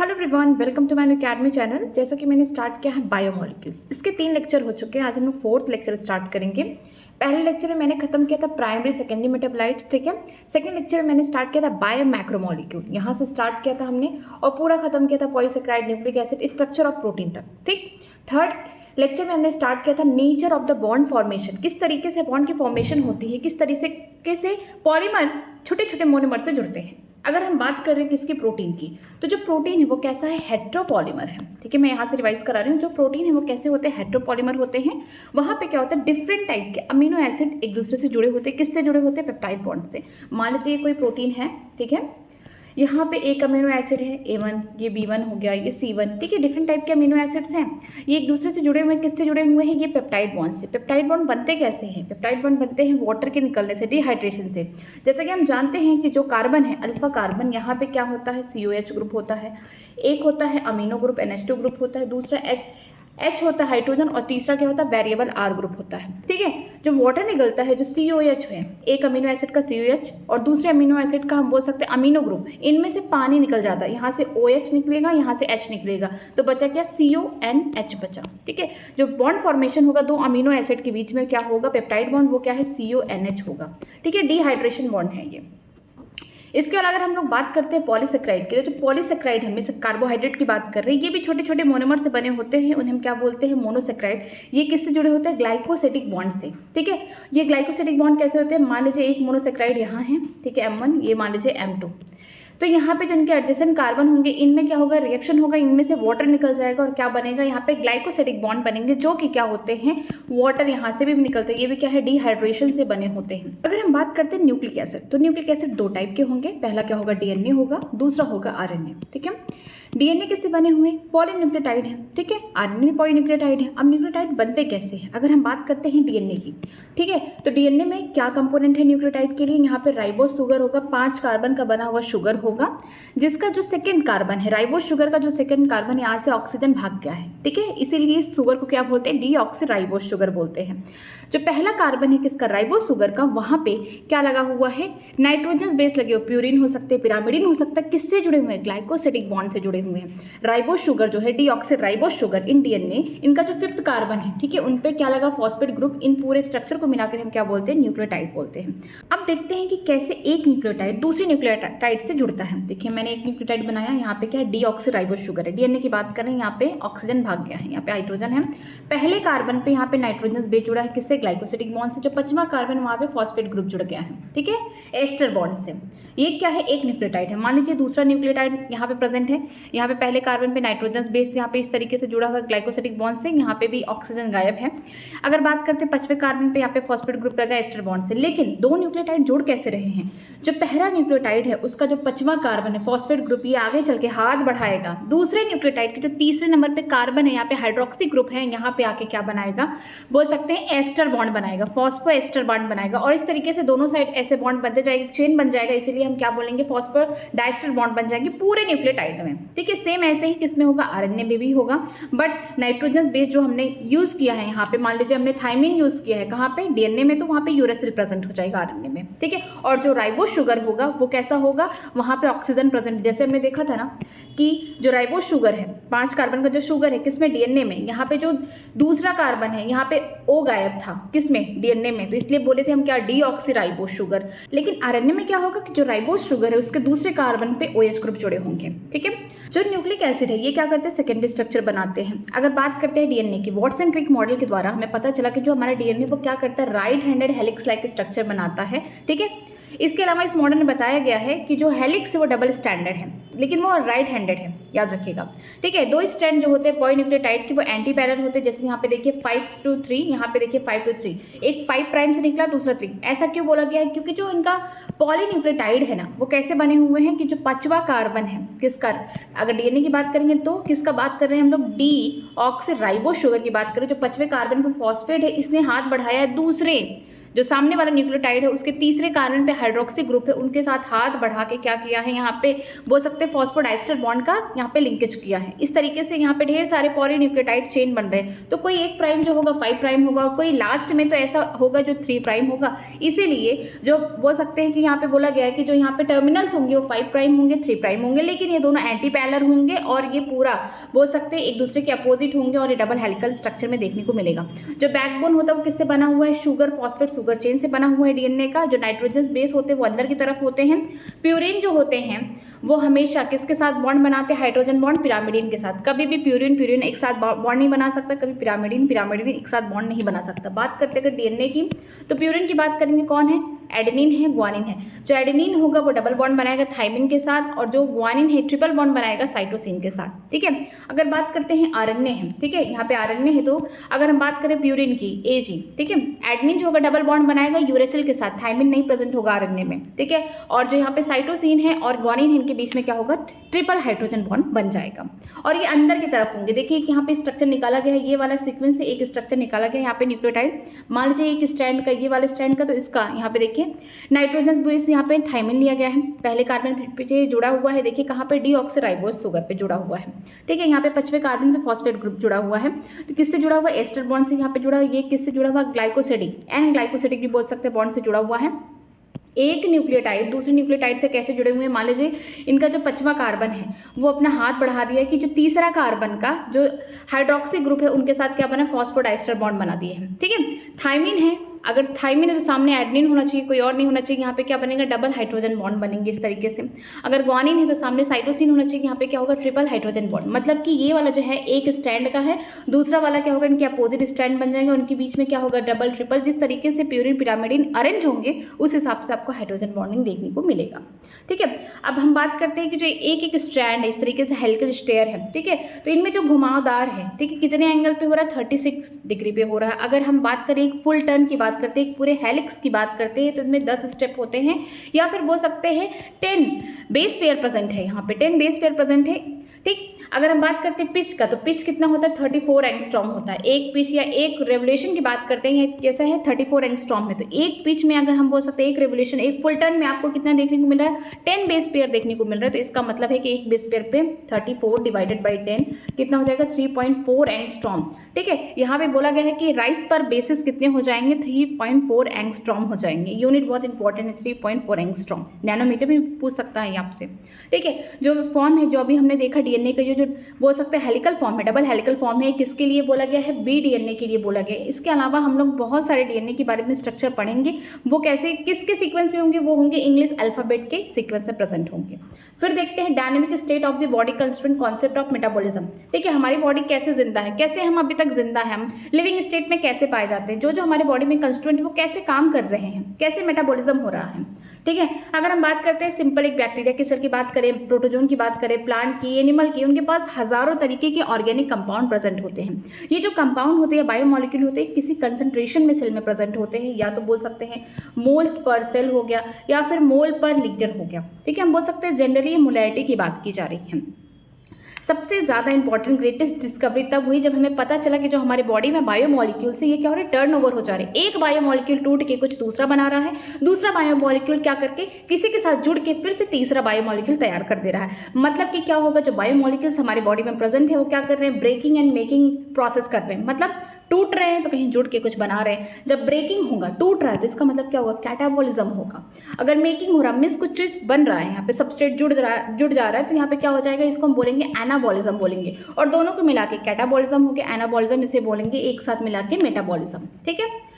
Hello everyone, welcome to my academy channel. जैसा कि मैंने स्टार्ट किया है बायोमोलिक्यूल्स, इसके 3 लेक्चर हो चुके हैं। आज हम लोग 4th लेक्चर स्टार्ट करेंगे। पहले लेक्चर में मैंने खत्म किया था प्राइमरी सेकेंडरी मेटाबोलाइट्स, ठीक है। सेकंड लेक्चर में मैंने स्टार्ट किया था बायो मैक्रोमोलिक्यूल, यहाँ से स्टार्ट किया था हमने और पूरा खत्म किया था polysaccharide, nucleic acid, structure of protein तक, ठीक। थर्ड लेक्चर में हमने स्टार्ट किया था nature of the bond formation, किस तरीके से बॉन्ड की फॉर्मेशन होती है, किस तरीके से पॉलीमर छोटे छोटे मोनोमर से जुड़ते हैं। अगर हम बात कर रहे हैं किसकी, प्रोटीन की, तो जो प्रोटीन है वो कैसा है, हेट्रोपॉलीमर है, ठीक है। मैं यहाँ से रिवाइज करा रही हूँ। जो प्रोटीन है वो कैसे होते हैं, हेट्रोपॉलीमर होते हैं। वहाँ पे क्या होता है, डिफरेंट टाइप के अमीनो एसिड एक दूसरे से जुड़े होते हैं। किससे जुड़े होते हैं, पेप्टाइड बॉन्ड से। मान लीजिए कोई प्रोटीन है, ठीक है, यहाँ पे एक अमीनो एसिड है A1, ये B1 हो गया, ये C1, ठीक है। डिफरेंट टाइप के अमीनो एसिड्स हैं, ये एक दूसरे से जुड़े हुए हैं। किससे जुड़े हुए हैं, ये पेप्टाइड बॉन्ड से। पेप्टाइड बॉन्ड बनते कैसे हैं, पेप्टाइड बॉन्ड बनते हैं वाटर के निकलने से, डिहाइड्रेशन से। जैसा कि हम जानते हैं कि जो कार्बन है, अल्फा कार्बन, यहाँ पे क्या होता है, COH ग्रुप होता है। एक होता है अमीनो ग्रुप, NH2 ग्रुप होता है। दूसरा H होता है हाइड्रोजन, और तीसरा क्या होता है, वेरिएबल R ग्रुप होता है, ठीक है। जो वाटर निकलता है, जो COH है, एक अमीनो एसिड का COH और दूसरे अमीनो एसिड का हम बोल सकते हैं अमीनो ग्रुप, इनमें से पानी निकल जाता है। यहाँ से OH निकलेगा, यहाँ से H निकलेगा, तो बचा क्या, CONH बचा, ठीक है। जो बॉन्ड फॉर्मेशन होगा दो अमीनो एसिड के बीच में, क्या होगा, पेप्टाइड बॉन्ड, वो क्या है, CONH होगा, ठीक है। डिहाइड्रेशन बॉन्ड है ये। इसके अलावा अगर हम लोग बात करते हैं पॉलीसेकेराइड की, तो जो पॉलीसेकेराइड हमें कार्बोहाइड्रेट की बात कर रहे हैं, ये भी छोटे छोटे मोनोमर से बने होते हैं। उन्हें हम क्या बोलते हैं, मोनोसेकेराइड। ये किससे जुड़े होते हैं, ग्लाइकोसिडिक बॉन्ड से, ठीक है। ये ग्लाइकोसिडिक बॉन्ड कैसे होते हैं, मान लीजिए एक मोनोसेकेराइड यहाँ है, ठीक है, M1, ये मान लीजिए M2। तो यहाँ पे जो इनके एडजेसेंट कार्बन होंगे, इनमें क्या होगा, रिएक्शन होगा, इनमें से वाटर निकल जाएगा और क्या बनेगा, यहाँ पे ग्लाइकोसिडिक बॉन्ड बनेंगे, जो कि क्या होते हैं, वाटर यहाँ से भी निकलते हैं। ये भी क्या है, डिहाइड्रेशन से बने होते हैं। अगर हम बात करते हैं न्यूक्लिक एसिड, तो न्यूक्लिक एसिड 2 टाइप के होंगे। पहला क्या होगा, DNA होगा, दूसरा होगा RNA, ठीक है। DNA किससे बने हुए, पॉलीन्यूक्लियोटाइड है, ठीक है। RNA भी पॉलीन्यूक्लियोटाइड है। अब न्यूक्लियोटाइड बनते कैसे हैं, अगर हम बात करते हैं DNA की, ठीक है, तो DNA में क्या कंपोनेंट है न्यूक्लियोटाइड के लिए, यहाँ पे राइबोस शुगर होगा, 5 कार्बन का बना हुआ शुगर होगा, जिसका जो सेकंड कार्बन है, राइबोस शुगर का जो सेकंड कार्बन, यहाँ से ऑक्सीजन भाग गया है, ठीक है। इसीलिए इस शुगर को क्या बोलते हैं, डीऑक्सीराइबोस शुगर बोलते हैं। जो पहला कार्बन है किसका, राइबोस शुगर का, वहाँ पे क्या लगा हुआ है, नाइट्रोजन बेस लगे हुए, प्यूरिन हो सकते हैं, पिरामिडिन हो सकता है। किससे जुड़े हुए हैं, ग्लाइकोसिडिक बॉन्ड से जुड़े हुए हैं। राइबोस शुगर जो है, डीऑक्सीराइबोस शुगर इन DNA, इनका जो 5th कार्बन है, ठीक है, उन पे क्या लगा, फॉस्फेट ग्रुप। इन पूरे स्ट्रक्चर को मिलाकर हम क्या बोलते हैं, न्यूक्लियोटाइड बोलते हैं। अब देखते हैं कि कैसे एक न्यूक्लियोटाइड दूसरे न्यूक्लियोटाइड से जुड़ता है। देखिए मैंने एक न्यूक्लियोटाइड बनाया, यहाँ पे क्या है, डीऑक्सीराइबोस शुगर है। DNA की बात करें, यहाँ पे ऑक्सीजन भाग गया है, यहाँ पे हाइड्रोजन है। पहले कार्बन पे यहाँ पे नाइट्रोजन बेस जुड़ा है, किससे, ग्लाइकोसिडिक बॉन्ड से। जो 5वां कार्बन, वहाँ पे फॉस्फेट ग्रुप जुड़ गया है, ठीक है, एस्टर बॉन्ड से। ये क्या है, एक न्यूक्लियोटाइड है। मान लीजिए दूसरा न्यूक्लियोटाइड यहाँ पे प्रेजेंट है, यहाँ पे पहले कार्बन पे नाइट्रोजन बेस यहाँ पे इस तरीके से जुड़ा हुआ है ग्लाइकोसिडिक बॉन्ड से, यहाँ पे भी ऑक्सीजन गायब है। अगर बात करते हैं 5वें कार्बन पे, यहाँ पे फॉस्फेट ग्रुप लगा एस्टर बॉन्ड से। लेकिन 2 न्यूक्लियोटाइड जुड़ कैसे रहे हैं, जो पहला न्यूक्लियोटाइड है उसका जो 5वां कार्बन है, फॉस्फेट ग्रुप, ये आगे चल के हाथ बढ़ाएगा दूसरे न्यूक्लियोटाइड के जो तीसरे नंबर पे कार्बन है, यहाँ पे हाइड्रोक्सी ग्रुप है, यहाँ पे आके क्या बनाएगा, बोल सकते हैं एस्टर बॉन्ड बनाएगा, फॉस्फो एस्टर बॉन्ड बनाएगा। और इस तरीके से दोनों साइड ऐसे बॉन्ड बनते जाएगी, चेन बन जाएगा, इसीलिए हम क्या बोलेंगे, डाइस्टर बॉन्ड बन जाएंगे पूरे न्यूक्लियोटाइड में, ठीक है। सेम ऐसे ही किसमें होगा, RNA में भी होगा, बट नाइट्रोजन बेस जो हमने यूज किया है, यहाँ पे मान लीजिए हमने थाइमिन यूज किया है, कहाँ पे, DNA में, तो वहाँ पे यूरेसिल प्रेजेंट हो जाएगा RNA में, ठीक है। और जो राइबोस शुगर होगा वो कैसा होगा, वहाँ पे ऑक्सीजन प्रेजेंट। जैसे हमने देखा था ना कि जो राइबोस शुगर है, 5 कार्बन का जो शुगर है, किसमें, DNA में। यहाँ पे जो दूसरा कार्बन है, यहाँ पे O गायब था, किसमें, DNA में, तो इसलिए बोले थे हम क्या, डीऑक्सीराइबोस शुगर। लेकिन RNA में क्या होगा कि जो राइबोस शुगर है उसके दूसरे कार्बन पे OH ग्रुप जुड़े होंगे, ठीक है। जो न्यूक्लिक एसिड है, ये क्या करते हैं, सेकेंडरी स्ट्रक्चर बनाते हैं। अगर बात करते हैं DNA की, वॉटसन क्रिक मॉडल के द्वारा हमें पता चला कि जो हमारा DNA वो क्या करता है, right handed helix like structure बनाता है, ठीक है। इसके अलावा इस मॉडल में बताया गया है कि जो हेलिक्स है वो डबल स्टैंडर्ड है, लेकिन वो राइट हैंडेड है, याद रखिएगा, ठीक है। 2 स्ट्रैंड जो होते हैं पॉलीन्यूक्लियोटाइड के, वो एंटी पैरेलल होते हैं। जैसे यहाँ पे देखिए 5 to 3, यहाँ पे देखिए 5 to 3, एक 5 प्राइम से निकला, दूसरा 3। ऐसा क्यों बोला गया है, क्योंकि जो इनका पॉलीन्यूक्लियोटाइड है ना, वो कैसे बने हुए हैं कि जो 5वां कार्बन है किसका, अगर DNA की बात करेंगे तो किसका बात कर रहे हैं हम लोग, डीऑक्सीराइबोस शुगर की बात करें। जो 5वें कार्बन पर फॉस्फेट है, इसने हाथ बढ़ाया है दूसरे जो सामने वाला न्यूक्लियोटाइड है उसके तीसरे कार्बन पे हाइड्रोक्सी ग्रुप है, उनके साथ हाथ बढ़ा के क्या किया है, यहाँ पे बोल सकते हैं फॉस्फोडाइस्टर बॉन्ड का यहाँ पे लिंकेज किया है। इस तरीके से यहाँ पे ढेर सारे पॉलीन्यूक्लियोटाइड चेन बन रहे हैं। तो कोई एक प्राइम जो होगा 5 प्राइम होगा और कोई लास्ट में तो ऐसा होगा जो 3 प्राइम होगा। इसीलिए जो बोल सकते हैं कि यहाँ पे बोला गया है कि जो यहाँ पे टर्मिनल्स होंगे वो 5 प्राइम होंगे, 3 प्राइम होंगे, लेकिन ये दोनों एंटी पैरेलल होंगे और ये पूरा बोल सकते हैं एक दूसरे के अपोजिट होंगे और ये डबल हेलिकल स्ट्रक्चर में देखने को मिलेगा। जो बैकबोन होता है वो किससे बना हुआ है, शुगर फॉस्फेट शुगर चेन से बना हुआ है डीएनए का। जो नाइट्रोजन बेस होते हैं वो अंदर की तरफ होते हैं। प्यूरिन जो होते हैं वो हमेशा किसके साथ बॉन्ड बनाते हैं, हाइड्रोजन बॉन्ड पिरामिडिन के साथ। कभी भी प्यूरिन एक साथ बॉन्ड नहीं बना सकता, कभी पिरामिडिन एक साथ बॉन्ड नहीं बना सकता। बात करते हैं अगर डीएनए की, तो प्यूरिन की बात करेंगे कौन है, एडेनिन है, ग्वानिन है। जो एडेनिन होगा वो डबल बॉन्ड बनाएगा थाइमिन के साथ और जो ग्वानिन है ट्रिपल बॉन्ड बनाएगा साइटोसिन के साथ। ठीक है, अगर बात करते हैं आरएनए है, ठीक है, यहाँ पे आरएनए है, तो अगर हम बात करें प्यूरिन की एजी, ठीक है, एडेनिन जो होगा डबल बॉन्ड बनाएगा यूरेसिल के साथ, थाइमिन नहीं प्रेजेंट होगा आरएनए में। ठीक है, और जो यहाँ पे साइटोसिन है और ग्वानिन है इनके बीच में क्या होगा, ट्रिपल हाइड्रोजन बॉन्ड बन जाएगा और ये अंदर की तरफ होंगे। देखिए कि यहाँ पे स्ट्रक्चर निकाला गया है, ये वाला सीक्वेंस से एक स्ट्रक्चर निकाला गया है। यहाँ पे न्यूक्लियोटाइड मान लीजिए एक स्ट्रैंड का, ये वाले स्ट्रैंड का, तो इसका यहाँ पे देखिए नाइट्रोजन बेस यहाँ पे थाइमिन लिया गया है, पहले कार्बन पे जुड़ा हुआ है। देखिए कहाँ पे डीऑक्सीराइबोस शुगर पे जुड़ा हुआ है। ठीक है, यहाँ पे 5वें कार्बन पे फॉस्फेट ग्रुप जुड़ा हुआ है। तो किससे जुड़ा हुआ है, एस्टर बॉन्ड से यहाँ पे जुड़ा हुआ है। ये किससे जुड़ा हुआ है, ग्लाइकोसिडिक, एन ग्लाइकोसिडिक भी बोल सकते हैं, बॉन्ड से जुड़ा हुआ है। एक न्यूक्लियोटाइड दूसरे न्यूक्लियोटाइड से कैसे जुड़े हुए हैं, मान लीजिए इनका जो 5वां कार्बन है वो अपना हाथ बढ़ा दिया कि जो तीसरा कार्बन का जो हाइड्रोक्सी ग्रुप है उनके साथ क्या बना, फॉस्फोडाइस्टर बॉन्ड बना दिए हैं। ठीक है, थाइमिन है, अगर थाइमिन है तो सामने एडेनिन होना चाहिए, कोई और नहीं होना चाहिए। यहाँ पे क्या बनेगा, डबल हाइड्रोजन बॉन्ड बनेंगे इस तरीके से। अगर ग्वानिन है तो सामने साइटोसिन होना चाहिए, यहाँ पे क्या होगा, ट्रिपल हाइड्रोजन बॉन्ड। मतलब कि ये वाला जो है एक स्टैंड का है, दूसरा वाला क्या होगा, इनके अपोजिट स्टैंड बन जाएंगे, उनके बीच में क्या होगा, डबल ट्रिपल। जिस तरीके से प्यूरिन पिरामिडिन अरेंज होंगे उस हिसाब से आपको हाइड्रोजन बॉन्डिंग देखने को मिलेगा। ठीक है, अब हम बात करते हैं कि जो एक स्ट्रैंड है इस तरीके से हेलिकल स्टेयर है। ठीक है, तो इनमें जो घुमावदार है, ठीक है, कितने एंगल पे हो रहा है, 36 डिग्री पे हो रहा है। अगर हम बात करें एक फुल टर्न की बात करते हैं, एक पूरे हेलिक्स की बात करते हैं, तो इसमें 10 स्टेप होते हैं, या फिर बोल सकते हैं 10 बेस पेयर प्रेजेंट है। यहाँ पे 10 बेस पेयर प्रेजेंट है। ठीक, अगर हम बात करते हैं पिच का, तो पिच कितना होता है, 34 एंगस्ट्रॉम होता है। एक पिच या एक रेवोल्यूशन की बात करते हैं, कैसा है, 34 एंगस्ट्रॉम है। तो एक पिच में अगर हम बोल सकते हैं एक रेवोल्यूशन, एक फुल टर्न में आपको कितना देखने को मिल रहा है, 10 बेस पेयर देखने को मिल रहा है। तो इसका मतलब है कि एक बेस पेयर पे 34 डिवाइडेड बाई 10 कितना हो जाएगा, 3.4 एंगस्ट्रॉम। ठीक है, यहाँ पे बोला गया है कि राइस पर बेसिस कितने हो जाएंगे, 3.4 एंगस्ट्रॉम हो जाएंगे। यूनिट बहुत इंपॉर्टेंट है, 3.4 एंगस्ट्रॉम, नैनोमीटर भी पूछ सकता है आपसे। ठीक है, जो फॉर्म है जो अभी हमने देखा डीएनए का, जो बोल सकते हैं हेलिकल फॉर्म है, डबल हेलिकल फॉर्म है, किसके लिए बोला गया है, बी डीएनए के लिए बोला गया है। इसके अलावा हम लोग बहुत सारे डीएनए के बारे में स्ट्रक्चर पढ़ेंगे, वो कैसे किसके सीक्वेंस में होंगे, वो होंगे इंग्लिश अल्फाबेट के सीक्वेंस में प्रेजेंट होंगे। फिर देखते हैं dynamic state of the body constraint concept of metabolism. ठीक है, हमारी बॉडी कैसे जिंदा है, कैसे हम अभी तक जिंदा है, हम लिविंग स्टेट में कैसे पाए जाते हैं, जो हमारे बॉडी में कंस्ट्रेंट वो कैसे काम कर रहे हैं, कैसे मेटाबॉलिज्म हो रहा है। ठीक है, अगर हम बात करते हैं सिंपल एक बैक्टीरिया की सेल की बात करें, प्रोटोजोन की बात करें, प्लांट की, एनिमल की, उनके पास हजारों तरीके के ऑर्गेनिक कंपाउंड प्रेजेंट होते हैं। ये जो कंपाउंड होते हैं, बायोमोलिक्यूल होते हैं, किसी कंसंट्रेशन में सेल में प्रेजेंट होते हैं, या तो बोल सकते हैं मोल्स पर सेल हो गया या फिर मोल पर लीटर हो गया। ठीक है, हम बोल सकते हैं जनरली मोलैरिटी की बात की जा रही है। सबसे ज़्यादा इंपॉर्टेंट ग्रेटेस्ट डिस्कवरी तब हुई जब हमें पता चला कि जो हमारे बॉडी में बायोमोलिक्यूल से ये क्या हो रहा है, टर्नओवर हो जा रहे हैं। एक बायोमोलिक्यूल टूट के कुछ दूसरा बना रहा है, दूसरा बायोमोलिक्यूल क्या करके किसी के साथ जुड़ के फिर से तीसरा बायोमोलिक्यूल तैयार कर दे रहा है। मतलब कि क्या होगा, जो बायोमोलिक्यूल्स हमारी बॉडी में प्रेजेंट है वो क्या कर रहे हैं, ब्रेकिंग एंड मेकिंग प्रोसेस कर रहे हैं। मतलब टूट रहे हैं तो कहीं जुड़ के कुछ बना रहे हैं। जब ब्रेकिंग होगा, टूट रहा है, तो इसका मतलब क्या होगा, कैटाबॉलिज्म होगा। अगर मेकिंग हो रहा है, मीन्स कुछ चीज बन रहा है, यहाँ पे सबस्ट्रेट जुड़ जा रहा है, तो यहाँ पे क्या हो जाएगा, इसको हम बोलेंगे एनाबॉलिज्म बोलेंगे। और दोनों को मिला के कैटाबॉलिज्म हो गया, एनाबॉलिज्म इसे बोलेंगे एक साथ मिला के मेटाबॉलिज्म। ठीक है,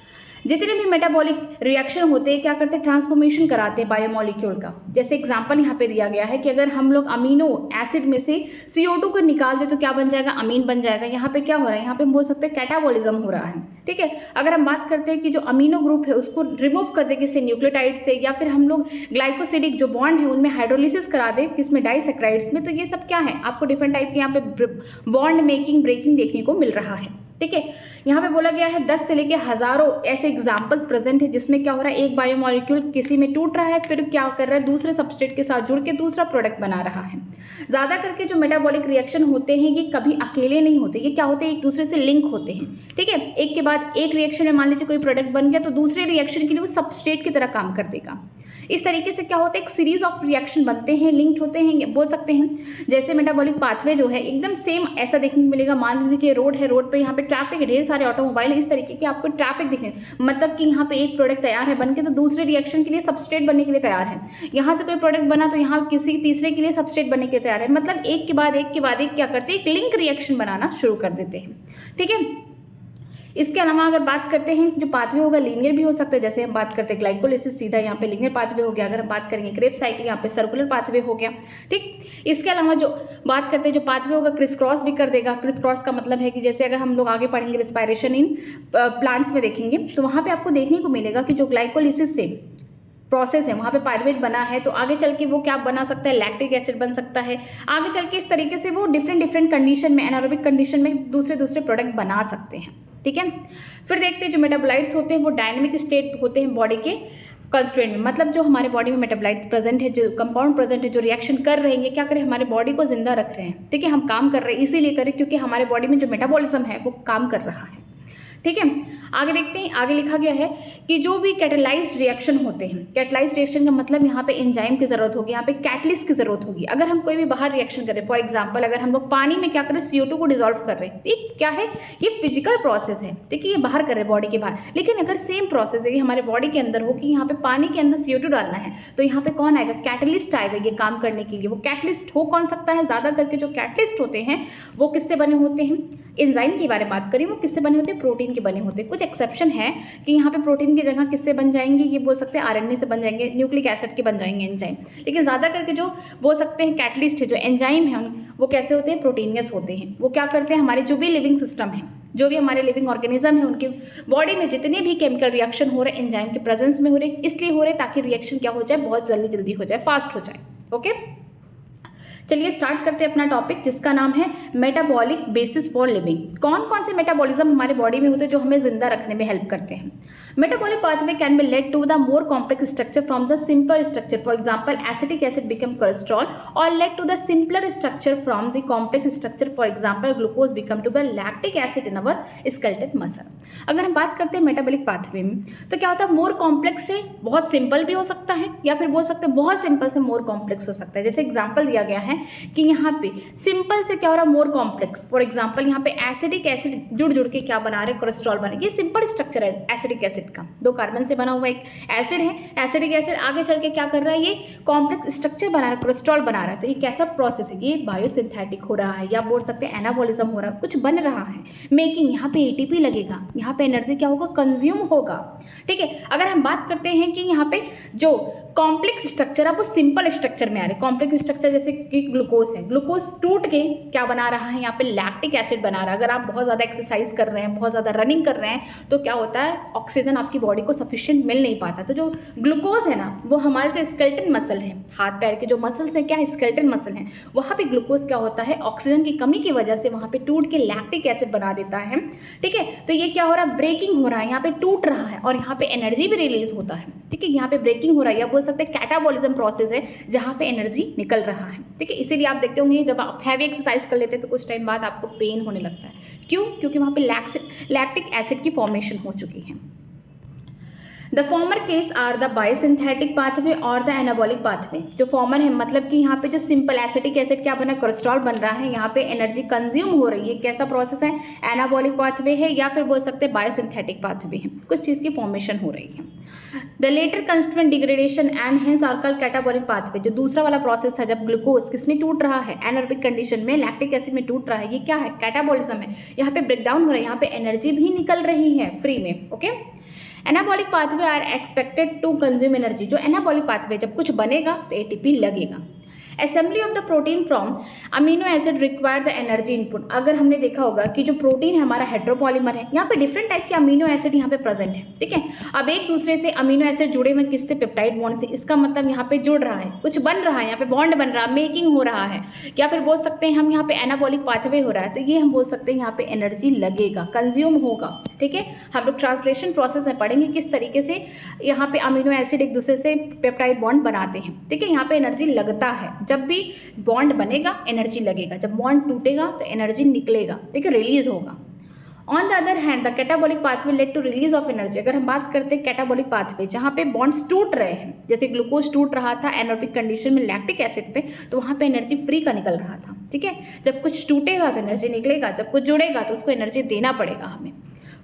जितने भी मेटाबॉलिक रिएक्शन होते हैं क्या करते हैं, ट्रांसफॉर्मेशन कराते हैं बायोमोलिक्यूल का। जैसे एग्जांपल यहाँ पे दिया गया है कि अगर हम लोग अमीनो एसिड में से CO2 को निकाल दे तो क्या बन जाएगा, अमीन बन जाएगा। यहाँ पे क्या हो रहा है, यहाँ पे हम बोल सकते हैं कैटाबॉलिज्म हो रहा है। ठीक है, अगर हम बात करते हैं कि जो अमीनो ग्रुप है उसको रिमूव कर दे किसी न्यूक्लियोटाइड से, या फिर हम लोग ग्लाइकोसिडिक जो बॉन्ड है उनमें हाइड्रोलिसिस करा दे किसमें, डाइसैक्राइड्स में, तो ये सब क्या है, आपको डिफरेंट टाइप के यहाँ पे बॉन्ड मेकिंग ब्रेकिंग देखने को मिल रहा है। ठीक है। यहाँ पे बोला गया है 10 से लेके हज़ारों ऐसे एग्जाम्पल्स प्रेजेंट है जिसमें क्या हो रहा है, एक बायोमोलिक्यूल किसी में टूट रहा है, फिर क्या कर रहा है, दूसरे सबस्ट्रेट के साथ जुड़ के दूसरा प्रोडक्ट बना रहा है। ज़्यादा करके जो मेटाबॉलिक रिएक्शन होते हैं ये कभी अकेले नहीं होते, ये क्या होते हैं, एक दूसरे से लिंक होते हैं। ठीक है, एक के बाद एक रिएक्शन में मान लीजिए कोई प्रोडक्ट बन गया तो दूसरे रिएक्शन के लिए वो सबस्ट्रेट की तरह काम कर देगा। इस तरीके से क्या होता है, एक सीरीज ऑफ रिएक्शन बनते हैं, लिंक्ड होते हैं, बोल सकते हैं। जैसे मेटाबॉलिक पाथवे जो है एकदम सेम ऐसा देखने को मिलेगा। मान लीजिए रोड है, रोड पे यहाँ पे ट्रैफिक है, ढेर सारे ऑटोमोबाइल है, इस तरीके के आपको ट्रैफिक दिखने, मतलब कि यहाँ पे एक प्रोडक्ट तैयार है बनके तो दूसरे रिएक्शन के लिए सबस्ट्रेट बनने के लिए तैयार है। यहाँ से कोई प्रोडक्ट बना तो यहाँ किसी तीसरे के लिए सबस्ट्रेट बनने के लिए तैयार है। मतलब एक के बाद एक के बाद एक क्या करते हैं, एक लिंक रिएक्शन बनाना शुरू कर देते हैं। ठीक है, इसके अलावा अगर बात करते हैं जो पाथवे होगा लीनियर भी हो सकता है, जैसे हम बात करते हैं ग्लाइकोलिसिस, सीधा यहाँ पे लीनियर पाथवे हो गया। अगर हम बात करेंगे क्रेब्स साइकिल, यहाँ पे सर्कुलर पाथवे हो गया। ठीक, इसके अलावा जो बात करते हैं जो पाथवे होगा क्रिस क्रॉस भी कर देगा। क्रिस क्रॉस का मतलब है कि जैसे अगर हम लोग आगे पढ़ेंगे रिस्पायरेशन इन प्लांट्स में देखेंगे तो वहाँ पे आपको देखने को मिलेगा कि जो ग्लाइकोलिसिस से प्रोसेस है वहाँ पे पायरुवेट बना है तो आगे चल के वो क्या बना सकता है, लैक्टिक एसिड बन सकता है। आगे चल के इस तरीके से वो डिफरेंट कंडीशन में, एनारोबिक कंडीशन में दूसरे प्रोडक्ट बना सकते हैं। ठीक है, फिर देखते हैं जो मेटाबोलाइट्स होते हैं वो डायनेमिक स्टेट होते हैं बॉडी के कंस्ट्रेंट में। मतलब जो हमारे बॉडी में मेटाबोलाइट्स प्रेजेंट है, जो कंपाउंड प्रेजेंट है, जो रिएक्शन कर रहे हैं, क्या करें, हमारे बॉडी को जिंदा रख रहे हैं। ठीक है, हम काम कर रहे हैं इसीलिए करें क्योंकि हमारे बॉडी में जो मेटाबॉलिज्म है वो काम कर रहा है। ठीक है, आगे देखते हैं। आगे लिखा गया है कि जो भी कैटेलाइज्ड रिएक्शन होते हैं, कैटेलाइज्ड रिएक्शन का मतलब यहाँ पे एंजाइम की जरूरत होगी, यहाँ पे कैटलिस्ट की जरूरत होगी। अगर हम कोई भी बाहर रिएक्शन करें, फॉर एग्जांपल अगर हम लोग पानी में क्या करें, CO2 को डिसॉल्व कर रहे हैं, ठीक, क्या है ये फिजिकल प्रोसेस है। ठीक है, ये बाहर कर रहे हैं बॉडी के बाहर। लेकिन अगर सेम प्रोसेस है कि हमारे बॉडी के अंदर हो कि यहाँ पे पानी के अंदर CO2 डालना है तो यहाँ पे कौन आएगा, कैटलिस्ट आएगा ये काम करने के लिए। वो कैटलिस्ट हो कौन सकता है, ज्यादा करके जो कैटलिस्ट होते हैं वो किससे बने होते हैं, एंजाइम की बारे में बात करें वो किससे बने होते हैं, प्रोटीन के बने होते हैं। कुछ एक्सेप्शन है कि यहाँ पे प्रोटीन की जगह किससे बन जाएंगे, ये बोल सकते हैं RNA से बन जाएंगे, न्यूक्लिक एसिड के बन जाएंगे एंजाइम। लेकिन ज़्यादा करके जो बोल सकते हैं कैटलिस्ट है, जो एंजाइम है वो कैसे होते हैं, प्रोटीनियस होते हैं। वो क्या करते हैं, हमारे जो भी लिविंग सिस्टम है, जो भी हमारे लिविंग ऑर्गेनिज्म है उनकी बॉडी में जितने भी केमिकल रिएक्शन हो रहे हैं एंजाइम के प्रेजेंस में हो रहे, इसलिए हो रहे ताकि रिएक्शन क्या हो जाए, बहुत जल्दी हो जाए, फास्ट हो जाए। ओके, चलिए स्टार्ट करते हैं अपना टॉपिक जिसका नाम है मेटाबॉलिक बेसिस फॉर लिविंग। कौन कौन से मेटाबॉलिज्म हमारे बॉडी में होते हैं जो हमें जिंदा रखने में हेल्प करते हैं। Metabolic pathway can be led to the more complex structure from the simple structure, for example acetic acid become cholesterol, और led to the simpler structure from the complex structure, for example glucose become to the lactic acid in our skeletal muscle. अगर हम बात करते हैं metabolic pathway में तो क्या होता है, मोर कॉम्प्लेक्स से बहुत सिंपल भी हो सकता है या फिर बोल सकते हैं बहुत सिंपल से मोर कॉम्प्लेक्स हो सकता है। जैसे एग्जाम्पल दिया गया है कि यहाँ पे सिंपल से क्या हो रहा है, मोर कॉम्प्लेक्स। फॉर एग्जांपल यहाँ पे एसिडिक एसिड जुड़ के क्या बना रहे हैं, कोलेस्ट्रॉल बना। ये सिंपल स्ट्रक्चर है एसिडिक एसिड का, 2 कार्बन से बना हुआ एक एसिड है। एसिडिक एसिड आगे चल के क्या कर रहा है, ये कॉम्प्लेक्स स्ट्रक्चर बना रहा है, कोलेस्ट्रॉल बना रहा है। तो ये कैसा प्रोसेस है, ये बायोसिंथेटिक हो रहा है या बोल सकते हैं एनाबॉलिज्म हो रहा है, कुछ बन रहा है मेकिंग। यहाँ पे ATP लगेगा, यहाँ पे एनर्जी क्या होगा, कंज्यूम होगा। ठीक है, अगर हम बात करते हैं कि यहाँ पे जो कॉम्प्लेक्स स्ट्रक्चर है वो सिंपल स्ट्रक्चर में आ रहे हैं। कॉम्प्लेक्स स्ट्रक्चर जैसे कि ग्लूकोज है, ग्लूकोज टूट के क्या बना रहा है, यहाँ पे लैक्टिक एसिड बना रहा है। अगर आप बहुत ज़्यादा एक्सरसाइज कर रहे हैं, बहुत ज़्यादा रनिंग कर रहे हैं तो क्या होता है, ऑक्सीजन आपकी बॉडी को सफिशिएंट मिल नहीं पाता। तो जो ग्लूकोज है ना, वो हमारे जो स्केलेटन मसल है, हाथ पैर के जो मसल्स हैं, क्या है, स्केलेटन मसल हैं, वहाँ पे ग्लूकोज क्या होता है, ऑक्सीजन की कमी की वजह से वहाँ पे टूट के लैक्टिक एसिड बना देता है। ठीक है, तो ये क्या हो रहा है, ब्रेकिंग हो रहा है, यहाँ पे टूट रहा है और यहाँ पे एनर्जी भी रिलीज होता है। ठीक है, यहाँ पे ब्रेकिंग हो रहा है या बोल सकते हैं कैटाबॉलिज्म प्रोसेस है जहाँ पे एनर्जी निकल रहा है। ठीक है, इसीलिए आप देखते होंगे जब आप हैवी एक्सरसाइज कर लेते हैं तो कुछ टाइम बाद आपको पेन होने लगता है। क्यों, क्योंकि वहाँ पे लैक्टिक एसिड की फॉर्मेशन हो चुकी है। The former case are the biosynthetic pathway और द एनाबॉलिक पाथवे। जो फॉर्मर है मतलब कि यहाँ पे जो सिंपल एसिटिक एसिड क्या बना, कोलेस्ट्रॉल बन रहा है, यहाँ पे एनर्जी कंज्यूम हो रही है, कैसा प्रोसेस है, एनाबॉलिक पाथवे है या फिर बोल सकते हैं बायोसिंथेटिक पाथवे है, कुछ चीज़ की फॉर्मेशन हो रही है। The latter constituent degradation and hence are called catabolic pathway. जो दूसरा वाला प्रोसेस था जब ग्लूकोज किसमें टूट रहा है, एनारोबिक कंडीशन में लैक्टिक एसिड में टूट रहा है, ये क्या है, कैटाबॉलिज्म है। यहाँ पे ब्रेकडाउन हो रहा है, यहाँ पे एनर्जी भी निकल रही है फ्री में। Okay, anabolic pathway are expected to consume energy. जो एनाबॉलिक पाथवे जब कुछ बनेगा तो ATP लगेगा। Assembly of the protein from amino acid require the energy input. अगर हमने देखा होगा कि जो प्रोटीन है हमारा हेट्रोपॉलीमर है, यहाँ पे डिफरेंट टाइप के अमीनो एसिड यहाँ पे प्रेजेंट है, ठीक है। अब एक दूसरे से अमीनो एसिड जुड़े हुए किससे, पेप्टाइड बॉन्ड से। इसका मतलब यहाँ पे जुड़ रहा है, कुछ बन रहा है, यहाँ पे बॉन्ड बन रहा है, मेकिंग हो रहा है, या फिर बोल सकते हैं हम यहाँ पे एनाबॉलिक पाथवे हो रहा है। तो ये हम बोल सकते हैं यहाँ पे एनर्जी लगेगा, कंज्यूम होगा, ठीक है। हम लोग ट्रांसलेशन प्रोसेस में पढ़ेंगे किस तरीके से यहाँ पे अमीनो एसिड एक दूसरे से पेप्टाइड बॉन्ड बनाते हैं, ठीक है। यहाँ पे एनर्जी लगता है, जब भी बॉन्ड बनेगा एनर्जी लगेगा, जब बॉन्ड टूटेगा तो एनर्जी निकलेगा, ठीक है, रिलीज होगा। On the other hand the catabolic pathway led to release of energy. अगर हम बात करते हैं कैटाबॉलिक पाथवे जहाँ पे बॉन्ड्स टूट रहे हैं, जैसे ग्लूकोज टूट रहा था एनारोबिक कंडीशन में लैक्टिक एसिड पे, तो वहाँ पे एनर्जी फ्री का निकल रहा था, ठीक है। जब कुछ टूटेगा तो एनर्जी निकलेगा, जब कुछ जुड़ेगा तो उसको एनर्जी देना पड़ेगा हमें।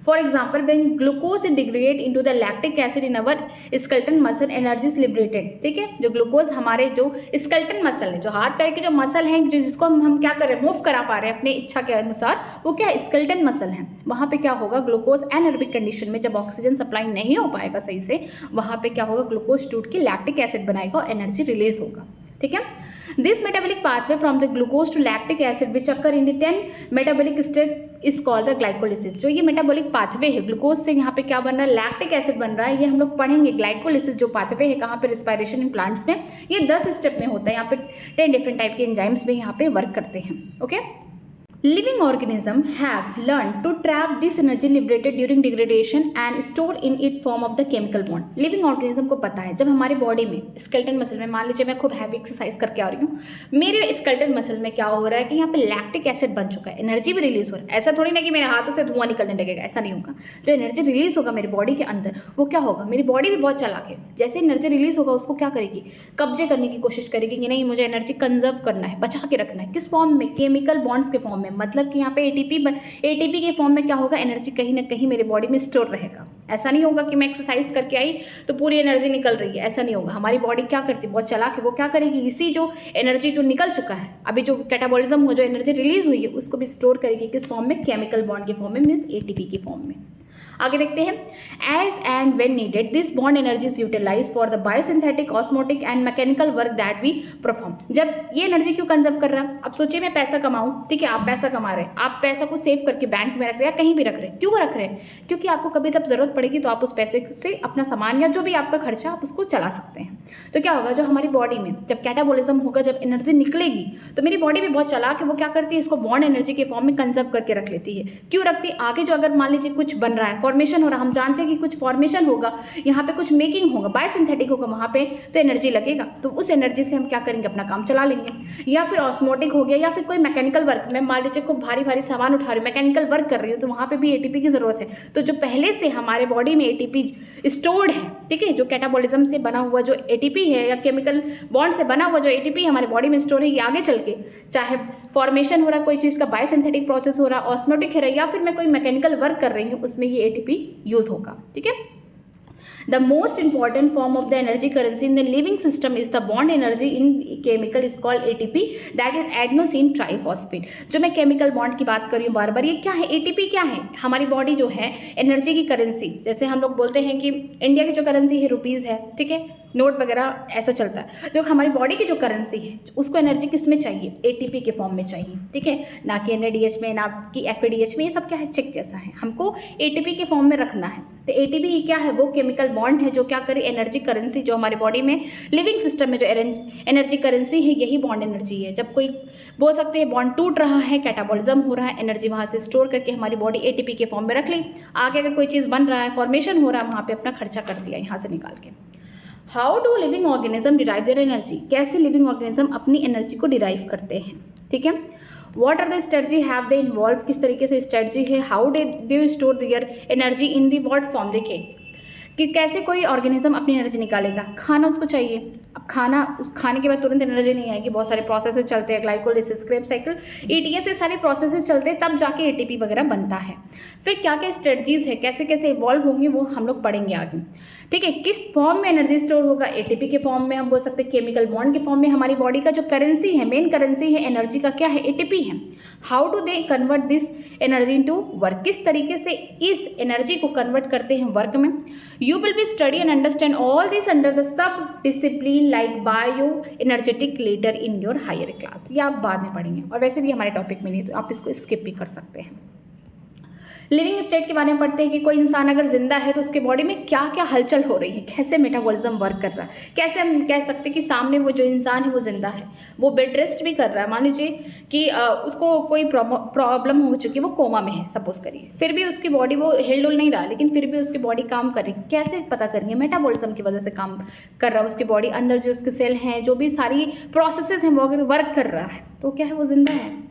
For example, when glucose is degraded into the lactic acid in our skeleton muscle, energy is liberated, ठीक है। जो ग्लूकोज हमारे जो स्केलेटन मसल है, जो हाथ पैर के जो मसल हैं, जो जिसको हम क्या कर रहे हैं, मूव करा पा रहे हैं अपने इच्छा के अनुसार, वो क्या है, स्केलेटन मसल है। वहाँ पे क्या होगा, ग्लूकोज एनारोबिक कंडीशन में जब ऑक्सीजन सप्लाई नहीं हो पाएगा सही से, वहाँ पे क्या होगा, ग्लूकोज टूट के लैक्टिक एसिड बनाएगा और एनर्जी रिलीज होगा, ठीक है। This metabolic pathway from the glucose to lactic acid which occur in the 10 metabolic state is called the glycolysis। जो ये मेटाबॉलिक पाथवे है, ग्लूकोज से यहाँ पे क्या बन रहा है, लैक्टिक एसिड बन रहा है, ये हम लोग पढ़ेंगे। ग्लाइकोलिसिस जो पाथवे है कहाँ पे, रिस्पायरेशन इन प्लांट्स में, ये 10 स्टेप में होता है। यहाँ पे 10 डिफरेंट टाइप के एंजाइम्स भी यहाँ पे वर्क करते हैं, okay. Living organisms have learned to trap this energy liberated during degradation and store in it form of the chemical bond। Living organism को पता है जब हमारी बॉडी में स्केलेटन मसल में, मान लीजिए मैं खूब हैवी एक्सरसाइज करके आ रही हूँ, मेरे स्केलेटन मसल में क्या हो रहा है कि यहाँ पे लैक्टिक एसिड बन चुका है, एनर्जी भी रिलीज हो रहा है। ऐसा थोड़ी ना कि मेरे हाथों से धुआं निकलने लगेगा, ऐसा नहीं होगा। जो एनर्जी रिलीज होगा मेरी बॉडी के अंदर, वो क्या होगा, मेरी बॉडी भी बहुत चालाक है, जैसे एनर्जी रिलीज होगा उसको क्या करेगी, कब्जे करने की कोशिश करेगी कि नहीं मुझे एनर्जी कंजर्व करना है, बचा के रखना है। किस फॉर्म में, केमिकल बॉन्ड्स के फॉर्म में। मतलब कि यहाँ पे एटीपी के फॉर्म में क्या होगा, एनर्जी कहीं ना कहीं मेरे बॉडी में स्टोर रहेगा। ऐसा नहीं होगा कि मैं एक्सरसाइज करके आई तो पूरी एनर्जी निकल रही है, ऐसा नहीं होगा। हमारी बॉडी क्या करती है, बहुत चालाक है, वो क्या करेगी, इसी जो एनर्जी जो निकल चुका है, अभी जो कैटाबॉलिज्म हो, जो एनर्जी रिलीज हुई है, उसको भी स्टोर करेगी। किस फॉर्म में, केमिकल बॉन्ड के फॉर्म में, मीन्स एटीपी के फॉर्म में। आगे देखते हैं, as and when needed this bond energy is utilize for the biosynthetic, osmotic and mechanical work that we perform. जब ये एनर्जी क्यों कंजर्व कर रहा है, अब सोचिए मैं पैसा कमाऊं, ठीक है, आप पैसा कमा रहे हैं, आप पैसा को सेव करके बैंक में रख रहे हैं या कहीं भी रख रहे हैं, क्यों रख रहे हैं, क्योंकि आपको कभी जब जरूरत पड़ेगी तो आप उस पैसे से अपना सामान या जो भी आपका खर्चा आप उसको चला सकते हैं। तो क्या होगा, जो हमारी बॉडी में जब कैटाबॉलिज्म होगा, जब एनर्जी निकलेगी तो मेरी बॉडी भी बहुत चालाक है, वो क्या करती है, इसको बॉन्ड एनर्जी के फॉर्म में कंजर्व करके रख लेती है। क्यों रखती है, आगे जो अगर मान लीजिए कुछ बन रहा है, फॉर्मेशन हो रहा है, हम जानते हैं कि कुछ फॉर्मेशन होगा, यहाँ पे कुछ मेकिंग होगा, बायोसिंथेटिक होगा, वहाँ पे तो एनर्जी लगेगा, तो उस एनर्जी से हम क्या करेंगे, अपना काम चला लेंगे। या फिर ऑस्मोटिक हो गया, या फिर कोई मैकेनिकल वर्क में, मान लीजिए खूब भारी भारी सामान उठा रही हूँ, मैकेनिकल वर्क कर रही हूँ, तो वहाँ पे भी एटीपी की जरूरत है। तो जो पहले से हमारे बॉडी में एटीपी स्टोर्ड है, ठीक है, जो कैटाबॉलिज्म से बना हुआ जो एटीपी है या केमिकल बॉन्ड से बना हुआ जो एटीपी हमारे बॉडी में स्टोर है, ये आगे चल के चाहे फॉर्मेशन हो रहा है कोई चीज़ का, बायोसिंथेटिक प्रोसेस हो रहा है, ऑस्मोटिक है, या फिर मैं कोई मैकेनिकल वर्क कर रही हूँ, उसमें ये एटीपी यूज होगा, ठीक है। The most important form of the energy currency in the living system is the bond energy in chemical is called ATP, that is adenosine triphosphate। जो मैं केमिकल बॉन्ड की बात कर रही हूँ बार बार, ये क्या है, ATP क्या है, हमारी बॉडी जो है एनर्जी की करेंसी, जैसे हम लोग बोलते हैं कि इंडिया की जो करेंसी है रुपीज़ है, ठीक है, नोट वगैरह ऐसा चलता है। जो हमारी बॉडी की जो करेंसी है उसको एनर्जी किस में चाहिए, एटीपी के फॉर्म में चाहिए, ठीक है, ना कि NADH में, ना कि FADH में, ये सब क्या है, चेक जैसा है, हमको एटीपी के फॉर्म में रखना है। तो एटीपी ही क्या है, वो केमिकल बॉन्ड है जो क्या करे, एनर्जी करेंसी, जो हमारी बॉडी में लिविंग सिस्टम में जो एनर्जी करेंसी है, यही बॉन्ड एनर्जी है। जब कोई बोल सकते हैं बॉन्ड टूट रहा है, कैटाबॉलिज्म हो रहा है, एनर्जी वहाँ से स्टोर करके हमारी बॉडी एटीपी के फॉर्म में रख ली, आगे अगर कोई चीज़ बन रहा है, फॉर्मेशन हो रहा है, वहाँ पे अपना खर्चा कर दिया यहाँ से निकाल के। How do living organism derive their energy, कैसे लिविंग ऑर्गेनिज्म अपनी एनर्जी को डिराइव करते हैं, ठीक है। What are the strategy have they involve, किस तरीके से स्ट्रेटजी है, how do store their energy in the what form, देखिए कि कैसे कोई ऑर्गेनिज्म अपनी एनर्जी निकालेगा। खाना उसको चाहिए, अब खाना, उस खाने के बाद तुरंत एनर्जी नहीं आएगी, बहुत सारे प्रोसेसेस चलते हैं, ग्लाइकोलिसिस, क्रेब्स साइकिल, ETS, ये सारे प्रोसेसेस चलते हैं, तब जाके ATP वगैरह बनता है। फिर क्या क्या स्ट्रेटजीज है, कैसे कैसे इवॉल्व होंगी, वो हम लोग पढ़ेंगे आगे, ठीक है। किस फॉर्म में एनर्जी स्टोर होगा, ATP के फॉर्म में, हम बोल सकते हैं केमिकल बॉन्ड के फॉर्म में। हमारी बॉडी का जो करेंसी है, मेन करेंसी है एनर्जी का, क्या है, ATP है। How do they convert this energy into work, किस तरीके से इस एनर्जी को कन्वर्ट करते हैं वर्क में। You will be study and understand all this under the sub discipline like bio energetic later in your higher class. ये आप बाद में पढ़ेंगे और वैसे भी हमारे टॉपिक में नहीं, तो आप इसको स्किप भी कर सकते हैं। लिविंग स्टेट के बारे में पढ़ते हैं कि कोई इंसान अगर जिंदा है तो उसके बॉडी में क्या क्या हलचल हो रही है, कैसे मेटाबॉलिज्म वर्क कर रहा है, कैसे हम कह सकते हैं कि सामने वो जो इंसान है वो जिंदा है, वो बेड रेस्ट भी कर रहा है। मान लीजिए कि उसको कोई प्रॉब्लम हो चुकी है, वो कोमा में है सपोज करिए, फिर भी उसकी बॉडी वो हिल डुल नहीं रहा, लेकिन फिर भी उसकी बॉडी काम कर रही है। कैसे पता करेंगे? मेटाबॉलिज्म की वजह से काम कर रहा है उसकी बॉडी, अंदर जो उसके सेल हैं, जो भी सारी प्रोसेसेस हैं वो अगर वर्क कर रहा है तो क्या है, वो जिंदा है।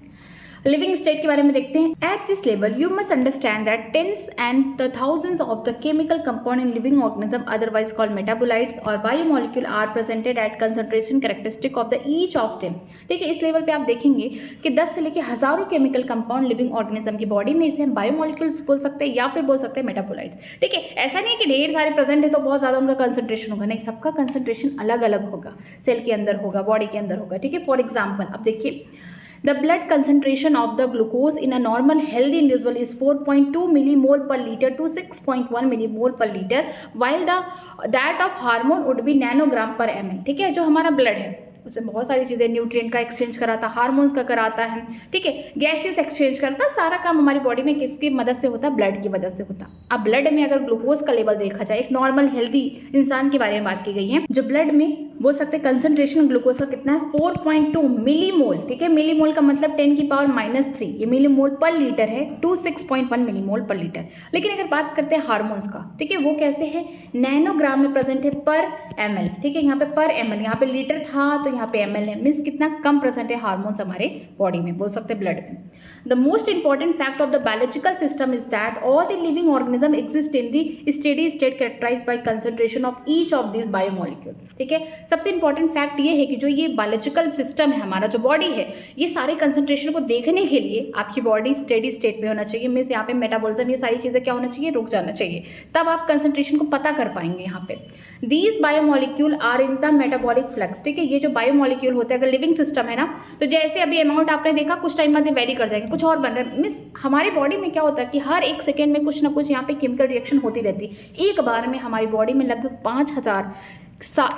लिविंग स्टेट के बारे में देखते हैं। At this level you must understand that tens and the thousands of the chemical compound in living organism otherwise called metabolites और biomolecule are presented at concentration characteristic of the each of them. ठीक है, इस level पे आप देखेंगे कि 10 से लेकर हजारों केमिकल कंपाउंड लिविंग ऑर्गेनिज्म की बॉडी में, इसे हम बायोमोलिक्यूल्स बोल सकते हैं या फिर बोल सकते हैं मेटाबोलाइट्स। ठीक है, ऐसा नहीं है कि ढेर सारे प्रेजेंट है तो बहुत ज़्यादा उनका कंसंट्रेशन होगा, नहीं, सबका कंसंट्रेशन अलग अलग होगा, सेल के अंदर होगा, बॉडी के अंदर होगा। ठीक है, फॉर एग्जाम्पल अब देखिए, the blood concentration of the glucose in a normal healthy individual is 4.2 millimole per liter to 6.1 millimole per liter, while that of hormone would be nanogram per ml। ठीक है, जो हमारा ब्लड है उसमें बहुत सारी चीज़ें, न्यूट्रिएंट का एक्सचेंज कराता है, हार्मोन्स का कराता है, ठीक है, गैसेस एक्सचेंज करता है, सारा काम हमारी बॉडी में किसकी मदद से होता है? ब्लड की वजह से होता है। अब ब्लड में अगर ग्लूकोज का लेवल देखा जाए, एक नॉर्मल हेल्दी इंसान के बारे में बात की गई है, जो ब्लड में बोल सकते हैं कंसंट्रेशन ग्लूकोज का कितना है? 4.2 मिलीमोल। ठीक है, मिलीमोल का मतलब 10 की पावर -3, ये मिलीमोल पर लीटर है, टू 6.1 मिलीमोल पर लीटर। लेकिन अगर बात करते हैं हार्मोन्स का, ठीक है, वो कैसे है? नैनोग्राम में प्रेजेंट है पर ml। ठीक है, यहाँ पे पर ml, यहाँ पे लीटर था तो यहाँ पे ml है, मीन्स कितना कम प्रेजेंट है हार्मोन्स हमारे बॉडी में, बोल सकते हैं ब्लड में। The most important fact of the biological system is that all the living organism exist in the steady state characterized by concentration of each of this biomolecule. ठीक है, सबसे इंपॉर्टेंट फैक्ट ये है कि जो ये बायोलॉजिकल सिस्टम है हमारा, जो बॉडी है, ये सारे कंसंट्रेशन को देखने के लिए आपकी बॉडी स्टेडी स्टेट में होना चाहिए, मीन्स यहाँ पे मेटाबॉलिज्म, ये सारी चीज़ें क्या होना चाहिए? रुक जाना चाहिए, तब आप कंसंट्रेशन को पता कर पाएंगे। यहाँ पे these biomolecule are in the metabolic flux. ठीक है, ये जो बायोमोलिक्यूल होते हैं, अगर लिविंग सिस्टम है ना, तो जैसे अभी अमाउंट आपने देखा कुछ टाइम बाद वेरी कर जाएंगे, कुछ और बन रहा है। मीन्स हमारी बॉडी में क्या होता है कि हर एक सेकेंड में कुछ ना कुछ यहाँ पे केमिकल रिएक्शन होती रहती है। एक बार में हमारी बॉडी में लगभग 5000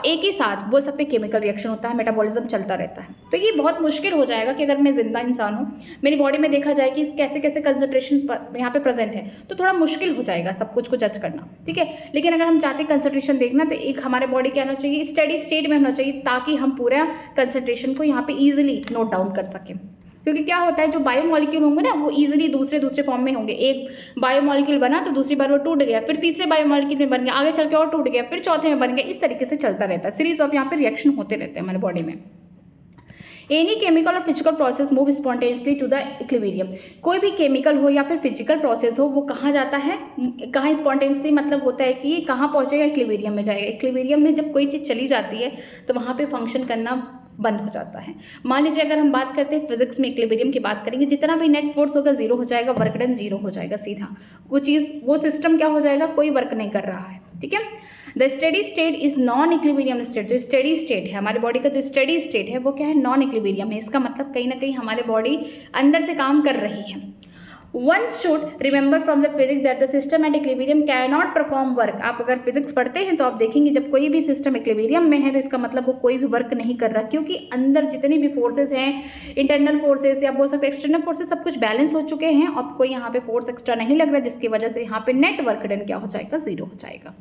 एक ही साथ बोल सकते हैं केमिकल रिएक्शन होता है, मेटाबॉलिज्म चलता रहता है। तो ये बहुत मुश्किल हो जाएगा कि अगर मैं जिंदा इंसान हूँ, मेरी बॉडी में देखा जाए कि कैसे कैसे कंसंट्रेशन यहाँ पे प्रेजेंट है, तो थोड़ा मुश्किल हो जाएगा सब कुछ को जज करना। ठीक है, लेकिन अगर हम चाहते हैं कंसंट्रेशन देखना, तो एक हमारे बॉडी क्या होना चाहिए? स्टडी स्टेट में होना चाहिए, ताकि हम पूरा कंसंट्रेशन को यहाँ पे ईजिली नोट डाउन कर सकें। क्योंकि क्या होता है, जो बायोमोलिक्यूल होंगे ना, वो इजीली दूसरे फॉर्म में होंगे। एक बायोमोलिक्यूल बना तो दूसरी बार वो टूट गया, फिर तीसरे बायोमोलिक्यूल में बन गया, आगे चल के और टूट गया, फिर चौथे में बन गया, इस तरीके से चलता रहता है। सीरीज ऑफ यहाँ पे रिएक्शन होते रहते हैं हमारे बॉडी में। एनी केमिकल और physical process move spontaneously to the equilibrium. कोई भी केमिकल हो या फिर फिजिकल प्रोसेस हो, वो कहाँ जाता है? कहाँ स्पॉन्टेनियसली मतलब होता है कि कहाँ पहुँचेगा? इक्विलिब्रियम में जाएगा। इक्विलिब्रियम में जब कोई चीज़ चली जाती है तो वहाँ पे फंक्शन करना बंद हो जाता है। मान लीजिए अगर हम बात करते हैं फिजिक्स में, इक्विलिब्रियम की बात करेंगे, जितना भी नेट फोर्स होगा जीरो हो जाएगा, वर्क डन जीरो हो जाएगा सीधा। वो चीज़, वो सिस्टम क्या हो जाएगा? कोई वर्क नहीं कर रहा है। ठीक है, the steady state is non equilibrium state. जो स्टेडी स्टेट है हमारी बॉडी का, जो स्टेडी स्टेट है वो क्या है? नॉन इक्विलिब्रियम है। इसका मतलब कहीं ना कहीं हमारी बॉडी अंदर से काम कर रही है। One should remember from the physics that the system at equilibrium cannot perform work। आप अगर फिजिक्स पढ़ते हैं तो आप देखेंगे जब कोई भी सिस्टम इक्विलिब्रियम में है तो इसका मतलब वो कोई भी वर्क नहीं कर रहा, क्योंकि अंदर जितनी भी फोर्सेस हैं, इंटरनल फोर्सेस या बोल सकते हैं एक्सटर्नल फोर्सेस, सब कुछ बैलेंस हो चुके हैं। अब कोई यहाँ पे फोर्स एक्स्ट्रा नहीं लग रहा, जिसकी वजह से यहाँ पे नेट वर्क डन क्या हो जाएगा? जीरो हो जाएगा।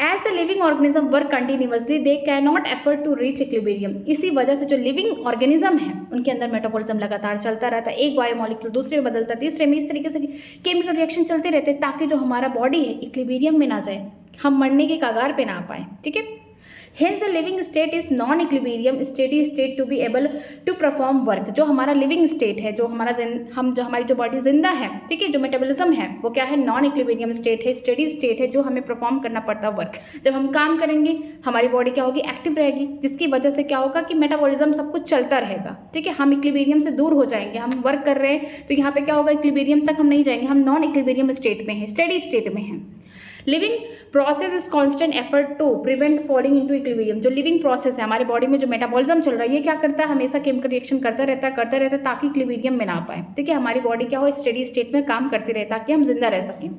As the living organism work continuously they can not effort to reach equilibrium. इसी वजह से जो लिविंग ऑर्गेनिज्म है उनके अंदर मेटाबॉलिज्म लगातार चलता रहता है, एक बायोमोलिक्यूल दूसरे में बदलता है, तीसरे में, इस तरीके से केमिकल रिएक्शन चलते रहते हैं, ताकि जो हमारा बॉडी है इक्विलिब्रियम में ना जाए, हम मरने के कगार पे ना आ पाए। ठीक है, Hence the living state is non-equilibrium steady state to be able to perform work। जो हमारा लिविंग स्टेट है, जो हमारा हमारी जो बॉडी जिंदा है, ठीक है, जो मेटाबॉलिज्म है वो क्या है? नॉन इक्विलिब्रियम स्टेट है, स्टेडी स्टेट है, जो हमें परफॉर्म करना पड़ता है वर्क। जब हम काम करेंगे हमारी बॉडी क्या होगी? एक्टिव रहेगी, जिसकी वजह से क्या होगा कि मेटाबॉलिज्म सब कुछ चलता रहेगा। ठीक है, हम इक्विलिब्रियम से दूर हो जाएंगे, हम वर्क कर रहे हैं तो यहाँ पे क्या होगा? इक्विलिब्रियम तक हम नहीं जाएंगे, हम नॉन इक्विलिब्रियम स्टेट में हैं, स्टेडी स्टेट में हैं। Living process is constant effort to prevent falling into equilibrium. जो लिविंग प्रोसेस है हमारी बॉडी में, जो मेटाबॉलिज्म चल रहा है, ये क्या करता है? हमेशा केमिकल रिएक्शन करता रहता है ताकि इक्विलिब्रियम में ना पाए। ठीक है, हमारी बॉडी क्या हो? स्टेडी स्टेट में काम करती रहे ताकि हम जिंदा रह सकें।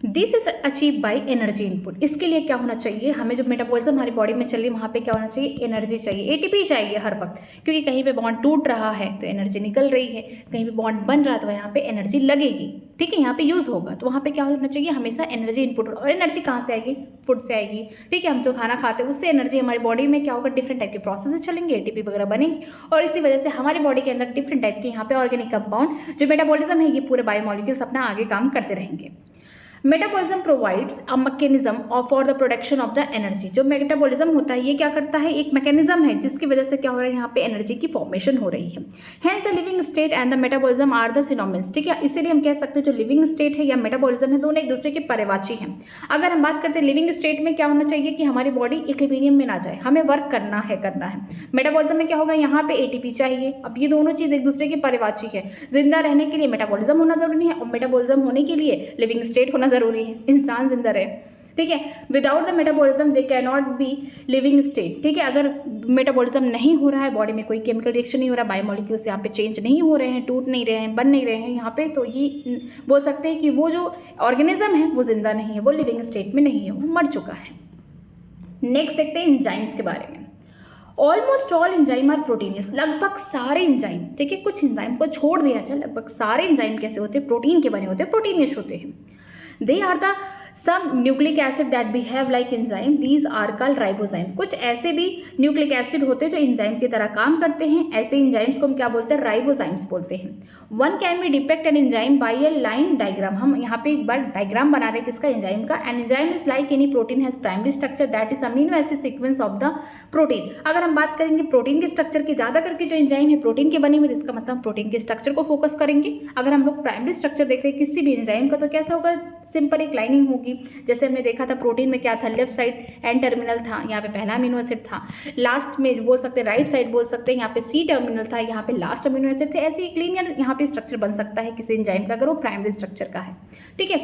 This is achieve by energy input. इसके लिए क्या होना चाहिए, हमें जो मेटाबॉलिज्म हमारी बॉडी में चल रही है वहाँ पे क्या होना चाहिए, एनर्जी चाहिए, एटीपी चाहिए हर वक्त, क्योंकि कहीं पे बॉन्ड टूट रहा है तो एनर्जी निकल रही है, कहीं पे बॉन्ड बन रहा है तो यहाँ पे एनर्जी लगेगी, ठीक है, यहाँ पे यूज़ होगा, तो वहाँ पे क्या होना चाहिए, हमेशा एनर्जी इनपुट। और एनर्जी कहाँ से आएगी, फूड से आएगी, ठीक है, हम जो खाना खाते हैं उससे एनर्जी हमारी बॉडी में क्या होगा, डिफरेंट टाइप के प्रोसेस चलेंगे, एटीपी वगैरह बनेंगे, और इसी वजह से हमारी बॉडी के अंदर डिफरेंट टाइप के यहाँ पे ऑर्गेनिक कंपाउंड जो मेटाबॉलिज्म है ये पूरे बायोमोलिक्यूल्स अपना आगे काम करते रहेंगे। Metabolism provides a mechanism for the production of the energy. जो मेटाबॉलिज्म होता है ये क्या करता है, एक मैकेनिज्म है जिसकी वजह से क्या हो रहा है, यहाँ पे एनर्जी की फॉर्मेशन हो रही है। Hence the living state and the metabolism are the synonyms, ठीक है, इसीलिए हम कह सकते हैं जो लिविंग स्टेट है या मेटाबॉलिज्म है दोनों एक दूसरे के पर्यायवाची हैं। अगर हम बात करते हैं लिविंग स्टेट में क्या होना चाहिए कि हमारी बॉडी इक्विलिब्रियम में ना जाए, हमें वर्क करना है। मेटाबॉलिज्म में क्या होगा, यहाँ पे एटीपी चाहिए। अब ये दोनों चीज़ एक दूसरे की पर्यायवाची है। जिंदा रहने के लिए मेटाबॉलिज्म होना जरूरी है और मेटाबॉलिज्म होने के लिए लिविंग स्टेट होना जरूरी है, इंसान जिंदा रहे, ठीक है। Without the metabolism they can not be living state, ठीक है। अगर मेटाबॉलिज्म नहीं हो रहा है, बॉडी में कोई केमिकल रिएक्शन नहीं हो रहा, बायोमोलिक्यूल्स यहाँ पे चेंज नहीं हो रहे हैं, टूट नहीं रहे हैं, बन नहीं रहे हैं यहाँ पे, तो ये बोल सकते हैं कि वो जो ऑर्गेनिज्म है वो जिंदा नहीं है, वो लिविंग स्टेट में नहीं है, वो मर चुका है। नेक्स्ट देखते हैं एंजाइम्स के बारे में। Almost all enzyme are proteinaceous, लगभग सारे एंजाइम, ठीक है, कुछ एंजाइम को छोड़ दिया जाए, लगभग सारे एंजाइम कैसे होते हैं, प्रोटीन के बने होते हैं, प्रोटीनियस होते हैं। They are the some nucleic acid that behave like enzyme, these are called ribozyme। कुछ ऐसे भी न्यूक्लिक एसिड होते हैं जो एंजाइम की तरह काम करते हैं, ऐसे एंजाइम्स को हम क्या बोलते हैं, राइबोजाइम्स बोलते हैं। One can be depict an enzyme by A line diagram. हम यहाँ पे एक बार डायग्राम बना रहे हैं किसका, एंजाइम का। An enzyme is like any protein has primary structure that is amino acid sequence of the protein. अगर हम बात करेंगे प्रोटीन के स्ट्रक्चर की, ज्यादा करके जो एंजाइम है प्रोटीन के बने हुए, इसका मतलब प्रोटीन के स्ट्रक्चर को फोकस करेंगे। अगर हम लोग प्राइमरी स्ट्रक्चर देख रहे हैं किसी भी एंजाइम का तो कैसा होगा, सिंपल एक लाइनिंग होगी। जैसे हमने देखा था प्रोटीन में क्या था, लेफ्ट साइड एन टर्मिनल था, यहाँ पे पहला अमीनो एसिड था, लास्ट में बोल सकते हैं राइट साइड बोल सकते हैं यहाँ पे सी टर्मिनल था, यहाँ पे लास्ट अमीनो एसिड थे। ऐसे एक लीनियर यहाँ पे स्ट्रक्चर बन सकता है किसी एंजाइम का अगर वो प्राइमरी स्ट्रक्चर का है, ठीक है।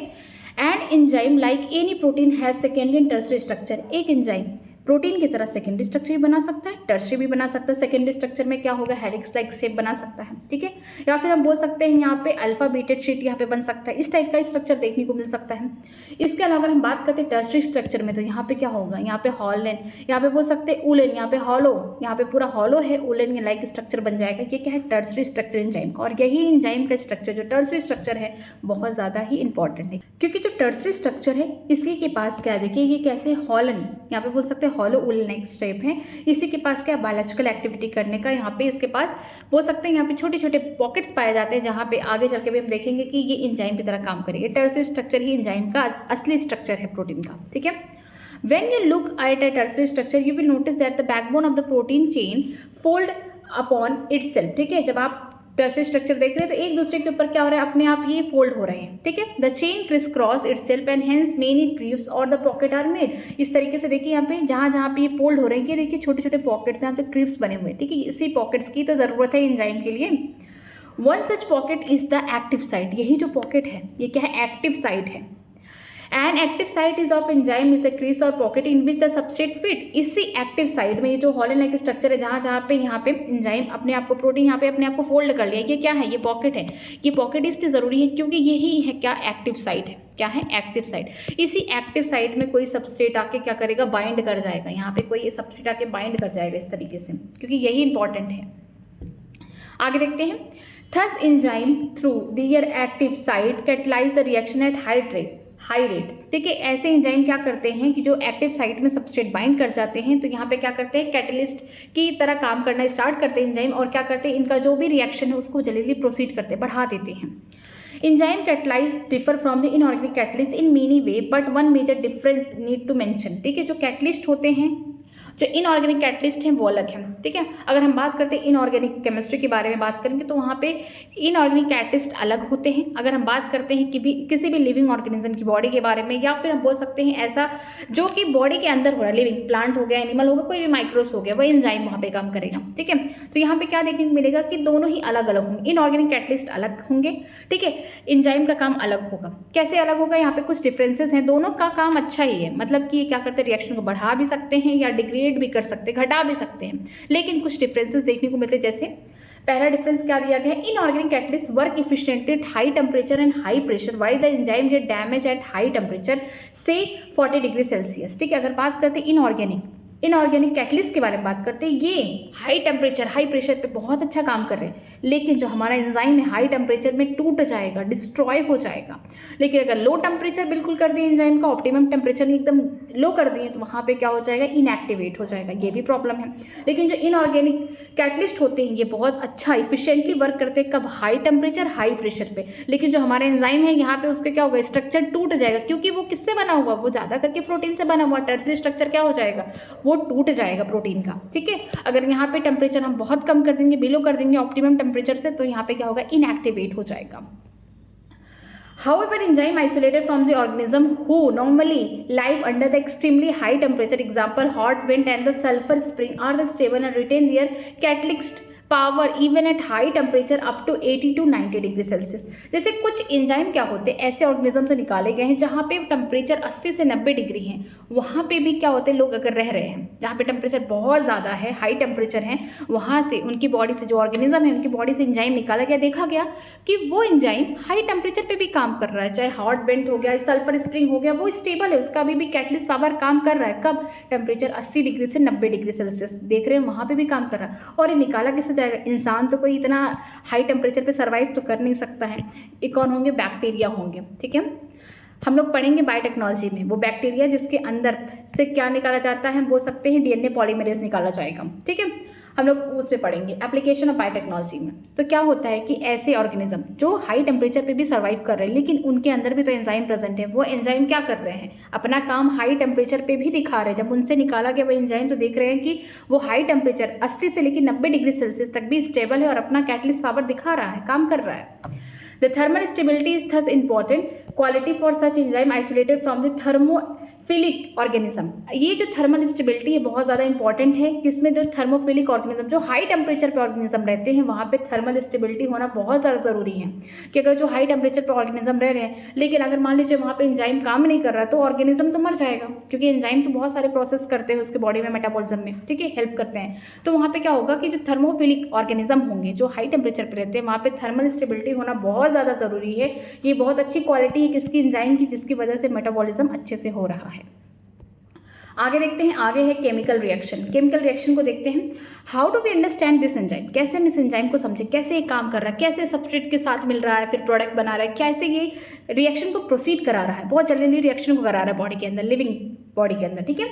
And enzyme like any protein has secondary and tertiary structure. एक एंजाइम प्रोटीन की तरह सेकेंडरी स्ट्रक्चर भी बना सकता है, टर्सरी भी बना सकता है। सेकेंडरी स्ट्रक्चर में क्या होगा, हेलिक्स लाइक शेप बना सकता है, ठीक है, या फिर हम बोल सकते हैं यहाँ पे अल्फा बीटेड शीट यहाँ पे बन सकता है, इस टाइप का स्ट्रक्चर देखने को मिल सकता है। इसके अलावा अगर हम बात करते हैं टर्सरी स्ट्रक्चर में तो यहाँ पे क्या होगा, यहाँ पे हॉलन, यहाँ पे बोल सकते हैं उलेन, यहाँ पे हॉलो, यहाँ पे पूरा हॉलो है, उलेन लाइक स्ट्रक्चर बन जाएगा। ये क्या है, टर्सरी स्ट्रक्चर एंजाइम का। और यही एंजाइम का स्ट्रक्चर जो टर्सरी स्ट्रक्चर है बहुत ज़्यादा ही इंपॉर्टेंट है, क्योंकि जो टर्सरी स्ट्रक्चर है इसी के पास क्या देखिए, ये कैसे हॉलन, यहाँ पे बोल सकते हैं हॉलो उलेन स्टेप है, इसी के पास क्या बायोलॉजिकल एक्टिविटी करने का, यहाँ पे इसके पास बोल सकते हैं यहाँ पे छोटे छोटे पॉकेट्स पाए जाते हैं, जहाँ पे आगे चल के भी हम देखेंगे कि ये एंजाइम की तरह काम करेंगे। टर्सरी स्ट्रक्चर ही एंजाइम का असली स्ट्रक्चर है प्रोटीन का, ठीक है। When you look at a tertiary structure, you will notice that the backbone of the protein chain fold upon itself, ठीक है। जब आप टर्सरी स्ट्रक्चर देख रहे हैं तो एक दूसरे के ऊपर क्या हो रहा है, अपने आप ये फोल्ड हो रहे हैं, ठीक है। The chain crisscross itself and hence many crevices और द पॉकेट आर मेड। इस तरीके से देखिए यहाँ पे जहाँ जहाँ पे ये फोल्ड हो रहे हैं, ये देखिए छोटे छोटे पॉकेट्स यहाँ पे क्रीव्स बने हुए हैं, ठीक है। इसी पॉकेट्स की तो ज़रूरत है एंजाइम के लिए। One such pocket is the active site. यही जो पॉकेट है ये क्या है, एक्टिव साइट है। An active site is of enzyme is the crease और pocket in which the substrate fit. इसी एक्टिव साइट में ये जो हॉलन लाइक स्ट्रक्चर है, जहाँ जहाँ पे यहाँ पे एंजाइम अपने आप को, प्रोटीन यहाँ पे अपने आप को फोल्ड कर लिया, ये क्या है, ये पॉकेट है। ये पॉकेट इसलिए ज़रूरी है क्योंकि यही है क्या, एक्टिव साइट है। क्या है, एक्टिव साइट। इसी एक्टिव साइट में कोई सबस्ट्रेट आके क्या करेगा, बाइंड कर जाएगा, यहाँ पे कोई सबस्ट्रेट आके बाइंड कर जाएगा इस तरीके से, क्योंकि यही इंपॉर्टेंट है। आगे देखते हैं। Thus enzyme through their active site catalyze the reaction at high rate, ठीक है। ऐसे एंजाइम क्या करते हैं कि जो एक्टिव साइट में सबस्ट्रेट बाइंड कर जाते हैं तो यहाँ पे क्या करते हैं, कैटलिस्ट की तरह काम करना स्टार्ट करते हैं एंजाइम, और क्या करते हैं, इनका जो भी रिएक्शन है उसको जल्दी प्रोसीड करते हैं, बढ़ा देते हैं। Enzyme catalyze differ from the inorganic catalyst in many way, but one major difference need to mention, ठीक है। जो कैटलिस्ट होते हैं, जो इनऑर्गेनिक कैटलिस्ट हैं वो अलग है, ठीक है। अगर हम बात करते हैं इनऑर्गेनिक केमिस्ट्री के बारे में बात करेंगे तो वहाँ पे इनऑर्गेनिक कैटलिस्ट अलग होते हैं। अगर हम बात करते हैं कि किसी भी लिविंग ऑर्गेनिज्म की बॉडी के बारे में, या फिर हम बोल सकते हैं ऐसा जो कि बॉडी के अंदर हो रहा है, लिविंग प्लांट हो गया, एनिमल होगा, कोई भी माइक्रोस हो गया, वह एंजाइम वहाँ पे काम करेगा, ठीक है। तो यहाँ पे क्या देखने को मिलेगा कि दोनों ही अलग अलग होंगे, इनऑर्गेनिक कैटलिस्ट अलग होंगे, ठीक है, एंजाइम का काम अलग होगा। कैसे अलग होगा, यहाँ पे कुछ डिफरेंसेस हैं, दोनों का काम अच्छा ही है, मतलब कि ये क्या करते हैं, रिएक्शन को बढ़ा भी सकते हैं या डिग्रेड भी कर सकते हैं, घटा भी सकते हैं, लेकिन कुछ डिफरेंसेस देखने को मिलते हैं। जैसे पहला डिफरेंस क्या दिया गया है, inorganic catalyst work efficiently eight high temperature and high pressure while the enzyme gate damage eight high temperature से 40 डिग्री सेल्सियस। ठीक है, अगर बात करते हैं इनऑर्गेनिक कैटलिस्ट के बारे में बात करते हैं, ये हाई टेम्परेचर हाई प्रेशर पे बहुत अच्छा काम कर रहे हैं, लेकिन जो हमारा एंजाइम है हाई टेम्परेचर में टूट जाएगा, डिस्ट्रॉय हो जाएगा। लेकिन अगर लो टेम्परेचर बिल्कुल कर दिए एंजाइम का, ऑप्टिमम टेम्परेचर एकदम लो कर दिए, तो वहाँ पे क्या हो जाएगा, इनएक्टिवेट हो जाएगा, ये भी प्रॉब्लम है। लेकिन जो इनऑर्गेनिक कैटलिस्ट होते हैं ये बहुत अच्छा इफिशिएंटली वर्क करते हैं, कब, हाई टेम्परेचर हाई प्रेशर पे। लेकिन जो हमारा एंजाइम है यहाँ पे उसका क्या होगा, स्ट्रक्चर टूट जाएगा, क्योंकि वो किससे बना हुआ, वो ज़्यादा करके प्रोटीन से बना हुआ, टर्सरी स्ट्रक्चर क्या हो जाएगा, वो टूट जाएगा प्रोटीन का। ठीक है, अगर यहाँ पे टेम्परेचर हम बहुत कम कर देंगे, बिलो कर देंगे ऑप्टिमम टेम्परेचर से, तो यहाँ पे क्या होगा, इनएक्टिवेट हो जाएगा। However, enzyme isolated from the organism who normally live under the extremely high temperature, example hot wind and the sulfur spring, are the stable and retain their catalyst power even at high temperature up to 80 to 90 degree Celsius. जैसे कुछ enzyme क्या होते हैं, ऐसे organism से निकाले गए हैं जहाँ पे टेम्परेचर 80 से 90 डिग्री है, वहाँ पे भी क्या होते हैं, लोग अगर रह रहे हैं जहाँ पे टेम्परेचर बहुत ज़्यादा है, हाई टेम्परेचर है, वहाँ से उनकी बॉडी से जो ऑर्गेनिज्म है उनकी बॉडी से एंजाइम निकाला गया, देखा गया कि वो एंजाइम हाई टेम्परेचर पे भी काम कर रहा है, चाहे हॉट वेंट हो गया, सल्फर स्प्रिंग हो गया, वो स्टेबल है, उसका अभी भी कैटलिस्ट पावर काम कर रहा है, कब, टेम्परेचर 80 डिग्री से 90 डिग्री सेल्सियस, देख रहे हैं वहाँ पे भी काम कर रहा है। और ये निकाला किससे जाएगा, इंसान तो कोई इतना हाई टेम्परेचर पे सर्वाइव तो कर नहीं सकता है, एक कौन होंगे, बैक्टीरिया होंगे। ठीक है, हम लोग पढ़ेंगे बायोटेक्नोलॉजी में, वो बैक्टीरिया जिसके अंदर से क्या निकाला जाता है, बोल सकते हैं डीएनए पॉलीमरेज निकाला जाएगा। ठीक है, हम लोग उस पर पढ़ेंगे एप्लीकेशन ऑफ बायोटेक्नोलॉजी में। तो क्या होता है कि ऐसे ऑर्गेनिज्म जो हाई टेम्परेचर पे भी सर्वाइव कर रहे हैं, लेकिन उनके अंदर भी तो एंजाइम प्रेजेंट है, वो एंजाइम क्या कर रहे हैं, अपना काम हाई टेम्परेचर पे भी दिखा रहे हैं। जब उनसे निकाला गया वो एंजाइम, तो देख रहे हैं कि वो हाई टेम्परेचर 80 से लेकर 90 डिग्री सेल्सियस तक भी स्टेबल है और अपना कैटलिस्ट पावर दिखा रहा है, काम कर रहा है। The thermal stability is thus important quality for such enzyme isolated from the thermophilic organism। ये जो थर्मल स्टेबिलिटी है बहुत ज़्यादा इंपॉर्टेंट है, किसमें, जो थर्मोफिलिक ऑर्गेनिज्म, जो हाई टेम्परेचर पे ऑर्गेनिज्म रहते हैं, वहाँ पे थर्मल स्टेबिलिटी होना बहुत ज़्यादा ज़रूरी है। कि अगर जो हाई टेम्परेचर पे ऑर्गेनिज्म रह रहे हैं, लेकिन अगर मान लीजिए वहाँ पे एंजाइम काम नहीं कर रहा, तो ऑर्गेनिज्म तो मर जाएगा, क्योंकि एंजाइम तो बहुत सारे प्रोसेस करते हैं उसके बॉडी में, मेटाबॉलिज्म में, ठीक है, हेल्प करते हैं। तो वहाँ पे क्या होगा कि जो थर्मोफिलिक ऑर्गेनिज्म होंगे, जो हाई टेम्परेचर पे रहते हैं, वहाँ पे थर्मल स्टेबिलिटी होना बहुत ज़्यादा ज़रूरी है। ये बहुत अच्छी क्वालिटी है किसकी, एंजाइम की, जिसकी वजह से मेटाबॉलिज्म अच्छे से हो रहा है। आगे देखते हैं, आगे है केमिकल रिएक्शन। केमिकल रिएक्शन को देखते हैं, how do we understand this enzyme, कैसे हम इस एंजाइम को समझें, कैसे ये काम कर रहा है, कैसे सब्सट्रेट के साथ मिल रहा है, फिर प्रोडक्ट बना रहा है, कैसे ये रिएक्शन को प्रोसीड करा रहा है, बहुत जल्दी रिएक्शन को करा रहा है बॉडी के अंदर, लिविंग बॉडी के अंदर। ठीक है,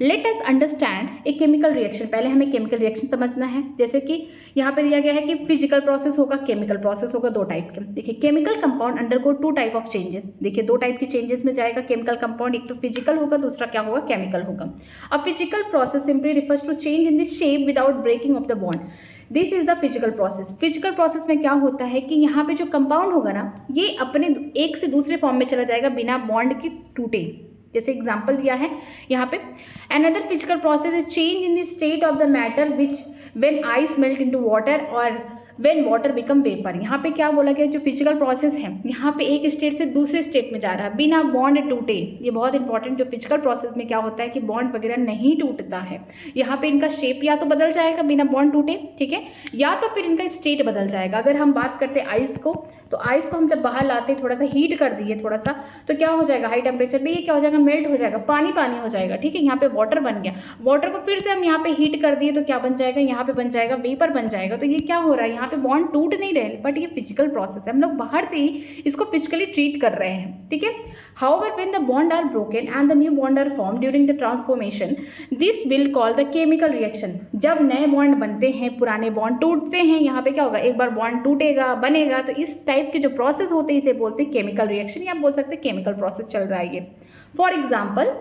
let us understand a chemical reaction. पहले हमें केमिकल रिएक्शन समझना है। जैसे कि यहाँ पे दिया गया है कि फिजिकल प्रोसेस होगा, केमिकल प्रोसेस होगा, दो टाइप के। देखिए, chemical compound undergo two type of changes. देखिए, दो टाइप की चेंजेस में जाएगा केमिकल कंपाउंड, एक तो फिजिकल होगा, दूसरा क्या होगा, केमिकल होगा। अब physical process simply refers to change in the shape without breaking of the bond, this is the physical process. Physical process में क्या होता है कि यहाँ पे जो कंपाउंड होगा ना, ये अपने एक से दूसरे फॉर्म में चला जाएगा बिना बॉन्ड के टूटे। जैसे एग्जाम्पल दिया है यहाँ पे, another physical process is change in the state of the matter which when ice melt into water और व्हेन वाटर बिकम वेपर। यहाँ पे क्या बोला गया, जो फिजिकल प्रोसेस है यहाँ पे एक स्टेट से दूसरे स्टेट में जा रहा है बिना बॉन्ड टूटे। ये बहुत इंपॉर्टेंट, जो फिजिकल प्रोसेस में क्या होता है कि बॉन्ड वगैरह नहीं टूटता है। यहाँ पे इनका शेप या तो बदल जाएगा बिना बॉन्ड टूटे, ठीक है, या तो फिर इनका स्टेट बदल जाएगा। अगर हम बात करते हैं आइस को, तो आइस को हम जब बाहर लाते थोड़ा सा हीट कर दिए थोड़ा सा, तो क्या हो जाएगा, हाई टेम्परेचर पे ये क्या हो जाएगा, मेल्ट हो जाएगा, पानी पानी हो जाएगा। ठीक है, यहाँ पे वाटर बन गया, वाटर को फिर से हम यहाँ पे हीट कर दिए तो क्या बन जाएगा, यहाँ पे बन जाएगा वेपर बन जाएगा। तो ये क्या हो रहा है, यहाँ पे बॉन्ड टूट नहीं रहे, बट ये फिजिकल प्रोसेस है, हम लोग बाहर से ही इसको फिजिकली ट्रीट कर रहे हैं। ठीक है, however when the bond are broken and the new bond are form during the transformation, this will call the chemical reaction. जब नए बॉन्ड बनते हैं, पुराने बॉन्ड टूटते हैं, यहाँ पे क्या होगा, एक बार बॉन्ड टूटेगा, बनेगा, तो इस टाइप के जो प्रोसेस होते हैं इसे बोलते हैं केमिकल रिएक्शन, या आप बोल सकते हैं केमिकल प्रोसेस चल रहा है ये। फॉर एग्जाम्पल,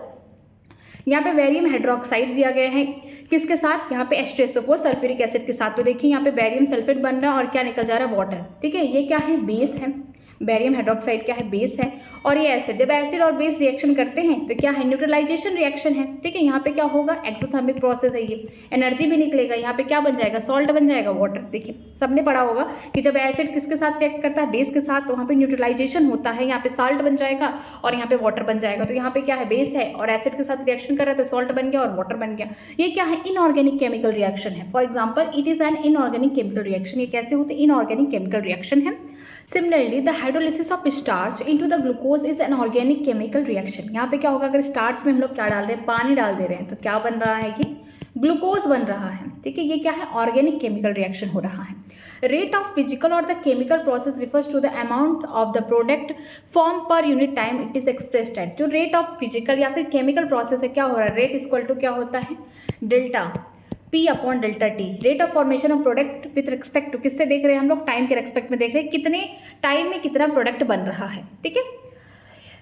यहाँ पे बेरियम हाइड्रोक्साइड दिया गया है, किसके साथ, यहाँ पे H2SO4 सल्फ्यूरिक एसिड के साथ। तो देखिए यहाँ पे बेरियम सल्फेट बन रहा है और क्या निकल जा रहा है, वाटर। ठीक है, ये क्या है, बेस है। बेरियम हाइड्रोक्साइड क्या है, बेस है, और ये एसिड। जब एसिड और बेस रिएक्शन करते हैं तो क्या है, न्यूट्रलाइजेशन रिएक्शन है, ठीक है। यहाँ पे क्या होगा, एक्सोथर्मिक प्रोसेस है, ये एनर्जी भी निकलेगा, यहाँ पे क्या बन जाएगा, सॉल्ट बन जाएगा, वाटर। देखिए सबने पढ़ा होगा कि जब एसिड किसके साथ रिएक्ट करता है, बेस के साथ, तो वहाँ पे न्यूट्रलाइजेशन होता है, यहाँ पे साल्ट बन जाएगा और यहाँ पे वाटर बन जाएगा। तो यहाँ पे क्या है, बेस है और एसिड के साथ रिएक्शन कर रहा है तो सॉल्ट बन गया और वाटर बन गया। ये क्या है, इनऑर्गेनिक केमिकल रिएक्शन है। For example it is an inorganic chemical reaction. ये कैसे होते हैं, इनऑर्गेनिक केमिकल रिएक्शन है। Similarly the hydrolysis of starch into the glucose is an organic chemical reaction. यहाँ पे क्या होगा, अगर स्टार्च में हम लोग क्या डाल रहे हैं, पानी डाल दे रहे हैं, तो क्या बन रहा है, ये ग्लूकोज बन रहा है, ठीक है। ये क्या है, ऑर्गेनिक केमिकल रिएक्शन हो रहा है। रेट ऑफ फिजिकल और the chemical process refers to the amount of the product form per unit time it is expressed at. जो रेट ऑफ फिजिकल या फिर केमिकल प्रोसेस है, क्या हो रहा है, रेट इक्वल टू क्या होता है, delta P upon delta T. Rate of formation of product with respect to, किससे देख रहे हैं हम लोग, टाइम के रेस्पेक्ट में देख रहे हैं, कितने टाइम में कितना प्रोडक्ट बन रहा है, ठीक है।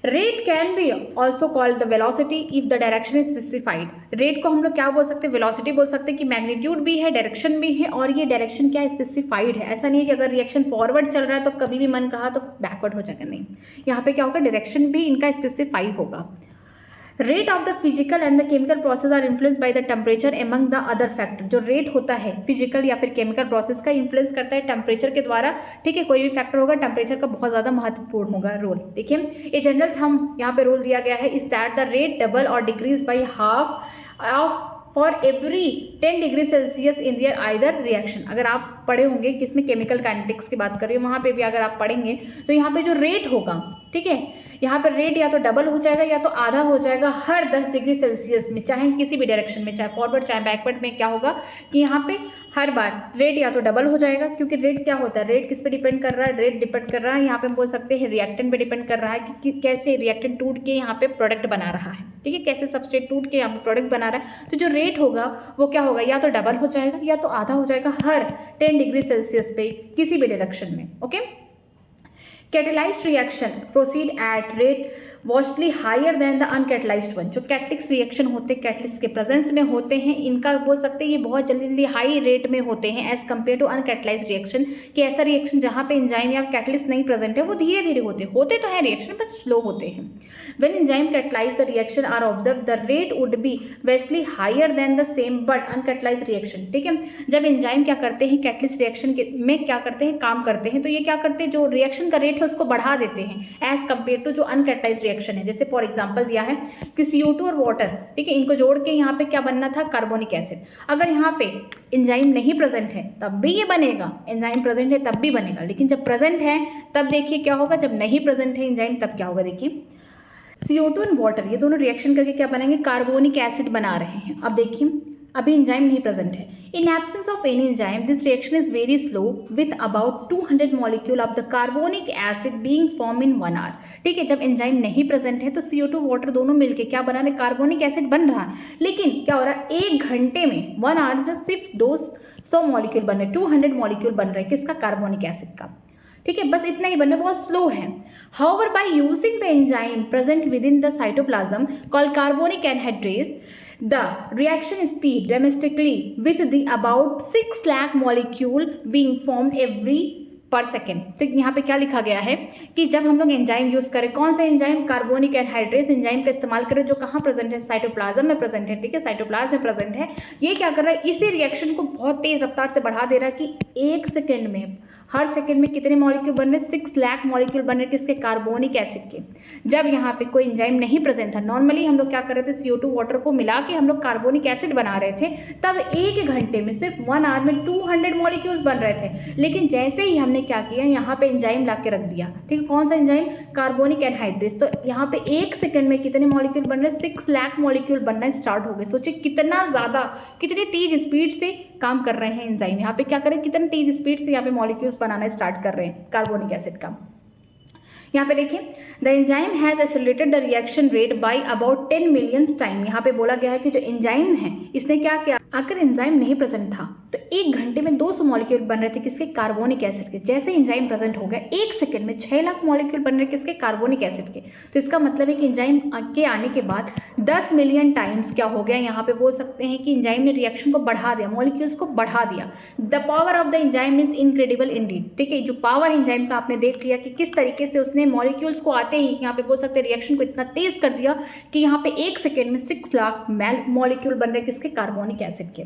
Rate can be also called the velocity if the direction is specified. Rate को हम लोग क्या बोल सकते हैं, वेलोसिटी बोल सकते हैं कि मैग्नीट्यूड भी है, डायरेक्शन भी है, और ये डायरेक्शन क्या है, स्पेसिफाइड है। ऐसा नहीं है कि अगर रिएक्शन फॉरवर्ड चल रहा है तो कभी भी मन कहा तो बैकवर्ड हो जाएगा, नहीं, यहाँ पे क्या होगा, डायरेक्शन भी इनका स्पेसिफाई होगा। Rate of the physical and the chemical process are influence by the temperature among the other factor. जो रेट होता है फिजिकल या फिर केमिकल प्रोसेस का, इन्फ्लुएंस करता है टेम्परेचर के द्वारा, ठीक है। कोई भी फैक्टर होगा, टेम्परेचर का बहुत ज़्यादा महत्वपूर्ण होगा रोल। देखिए ये जनरल थंब यहाँ पे रोल दिया गया है, is that the rate double और decrease by half of for every 10 degree Celsius in their either reaction. अगर आप पढ़े होंगे कि इसमें केमिकल काइनेटिक्स की बात कर रही हूँ, वहाँ पे भी अगर आप पढ़ेंगे तो यहाँ पे जो रेट होगा, ठीक है, यहाँ पर रेट या तो डबल हो जाएगा या तो आधा हो जाएगा हर 10 डिग्री सेल्सियस में, चाहे किसी भी डायरेक्शन में, चाहे फॉरवर्ड चाहे बैकवर्ड में। क्या होगा कि यहाँ पे हर बार रेट या तो डबल हो जाएगा, क्योंकि रेट क्या होता है, रेट किस पे डिपेंड कर रहा है, रेट डिपेंड कर रहा है, यहाँ पे हम बोल सकते हैं रिएक्टेंट पे डिपेंड कर रहा है कि कैसे रिएक्टेंट टूट के यहाँ पे प्रोडक्ट बना रहा है, ठीक है, कैसे सबस्ट्रेट टूट के यहाँ पे प्रोडक्ट बना रहा है। तो जो रेट होगा वो क्या होगा, या तो डबल हो जाएगा या तो आधा हो जाएगा हर 10 डिग्री सेल्सियस पे किसी भी डायरेक्शन में, okay. Catalysed reaction proceed at rate vastly higher than the uncatalysed one. जो कैटलिक्स रिएक्शन होते हैं, कैटलिक्स के प्रेजेंस में होते हैं, इनका बोल सकते हैं ये बहुत जल्दी हाई रेट में होते हैं as compare to uncatalyzed reaction. कि ऐसा रिएक्शन जहाँ पे एंजाइम या कैटलिस्ट नहीं प्रेजेंट है, वो धीरे धीरे होते तो है रिएक्शन, पर स्लो होते हैं। When enzyme catalyze the reaction are observe the rate would be vastly higher than the same but uncatalyzed reaction, ठीक है। जब एंजाइम क्या करते हैं, कैटलिस्ट रिएक्शन में क्या करते हैं, काम करते हैं, तो ये क्या करते हैं, जो रिएक्शन का रेट है उसको बढ़ा देते हैं एज कम्पेयर टू जो अनकैटलाइज्ड रिएक्शन है। जैसे फॉर एग्जांपल दिया है कि CO2 और वाटर, ठीक है, इनको जोड़ के यहाँ पे क्या बनना था, कार्बोनिक एसिड। अगर यहाँ पे एंजाइम नहीं प्रेजेंट है तब भी ये बनेगा, एंजाइम प्रेजेंट है तब भी बनेगा, लेकिन जब प्रेजेंट है तब देखिए क्या होगा, जब नहीं प्रेजेंट है एंजाइम तब क्या होगा। देखिए CO2 एंड वाटर ये दोनों रिएक्शन करके क्या बनेंगे, कार्बोनिक एसिड बना रहे हैं। अब देखिए अभी एंजाइम नहीं प्रेजेंट है। In absence of any enzyme this reaction is very slow with about 200 molecule of the carbonic acid being form in 1 hour, ठीक है। जब एंजाइम नहीं प्रेजेंट है तो CO2 वाटर दोनों मिलके क्या बना रहे, कार्बोनिक एसिड बन रहा है, लेकिन क्या हो रहा है, 1 घंटे में 1 आवर में सिर्फ 200 मॉलिक्यूल बन रहे, 200 मॉलिक्यूल बन रहे, किसका, कार्बोनिक एसिड का, ठीक है। बस इतना ही बनना, बहुत स्लो है। However, by using the enzyme present within the cytoplasm called carbonic anhydrase, the reaction speed dramatically with the about 6 lakh molecule being formed every पर सेकेंड। तो यहाँ पे क्या लिखा गया है कि जब हम लोग एंजाइम यूज करें, कौन सा एंजाइम, कार्बोनिक एनहाइड्रेस एंजाइम का इस्तेमाल करें, जो कहाँ प्रेजेंट है, साइटोप्लाज्म में प्रेजेंट है, ठीक है, साइटोप्लाज्म में प्रेजेंट है। ये क्या कर रहा है, इसी रिएक्शन को बहुत तेज रफ्तार से बढ़ा दे रहा है कि 1 सेकेंड में, हर सेकेंड में कितने मॉलिक्यूल बन रहे, 6 लाख मॉलिक्यूल बन रहे, किसके, कार्बोनिक एसिड के। जब यहाँ पे कोई एंजाइम नहीं प्रेजेंट था, नॉर्मली हम लोग क्या कर रहे थे, CO2 वाटर को मिला के हम लोग कार्बोनिक एसिड बना रहे थे, तब 1 घंटे में सिर्फ 1 आवर में 200 मॉलिक्यूल्स बन रहे थे। लेकिन जैसे ही हमने क्या किया, यहाँ पे एंजाइम ला के रख दिया, ठीक है, कौन सा एंजाइम, कार्बोनिक एनहाइड्रेस, तो यहाँ पे 1 सेकंड में कितने मॉलिक्यूल बन रहे, 6 लाख मॉलिक्यूल बनना स्टार्ट हो गए। सोचिए कितना ज़्यादा, कितनी तेज स्पीड से काम कर रहे हैं एंजाइम। यहाँ पे क्या करें, कितनी तेज स्पीड से यहाँ पे मॉलिक्यूल्स बनाना स्टार्ट कर रहे हैं कार्बोनिक एसिड का। यहाँ पे देखिए the enzyme has accelerated the reaction rate by about 10 million time. यहाँ पे बोला गया है कि जो एंजाइम है इसने क्या किया, अगर एंजाइम नहीं प्रेजेंट था तो 1 घंटे में 200 मॉलिक्यूल बन रहे थे किसके, कार्बोनिक एसिड के। जैसे एंजाइम प्रेजेंट हो गया 1 सेकंड में 6 लाख मॉलिक्यूल बन रहे किसके, कार्बोनिक एसिड के। तो इसका मतलब है कि एंजाइम के आने के बाद 10 मिलियन टाइम्स क्या हो गया, यहाँ पे बोल सकते हैं कि एंजाइम ने रिएक्शन को बढ़ा दिया, मॉलिक्यूल्स को बढ़ा दिया। The power of the enzyme is incredible Indeed. ठीक है, जो पावर एंजाइम का आपने देख लिया कि किस तरीके से उसने मॉलिक्यूल्स को आते ही यहाँ पे बोल सकते हैं रिएक्शन को इतना तेज कर दिया कि यहाँ पे 1 सेकेंड में 6 लाख मॉलिक्यूल बन रहे किसके, कार्बोनिक एसिड के।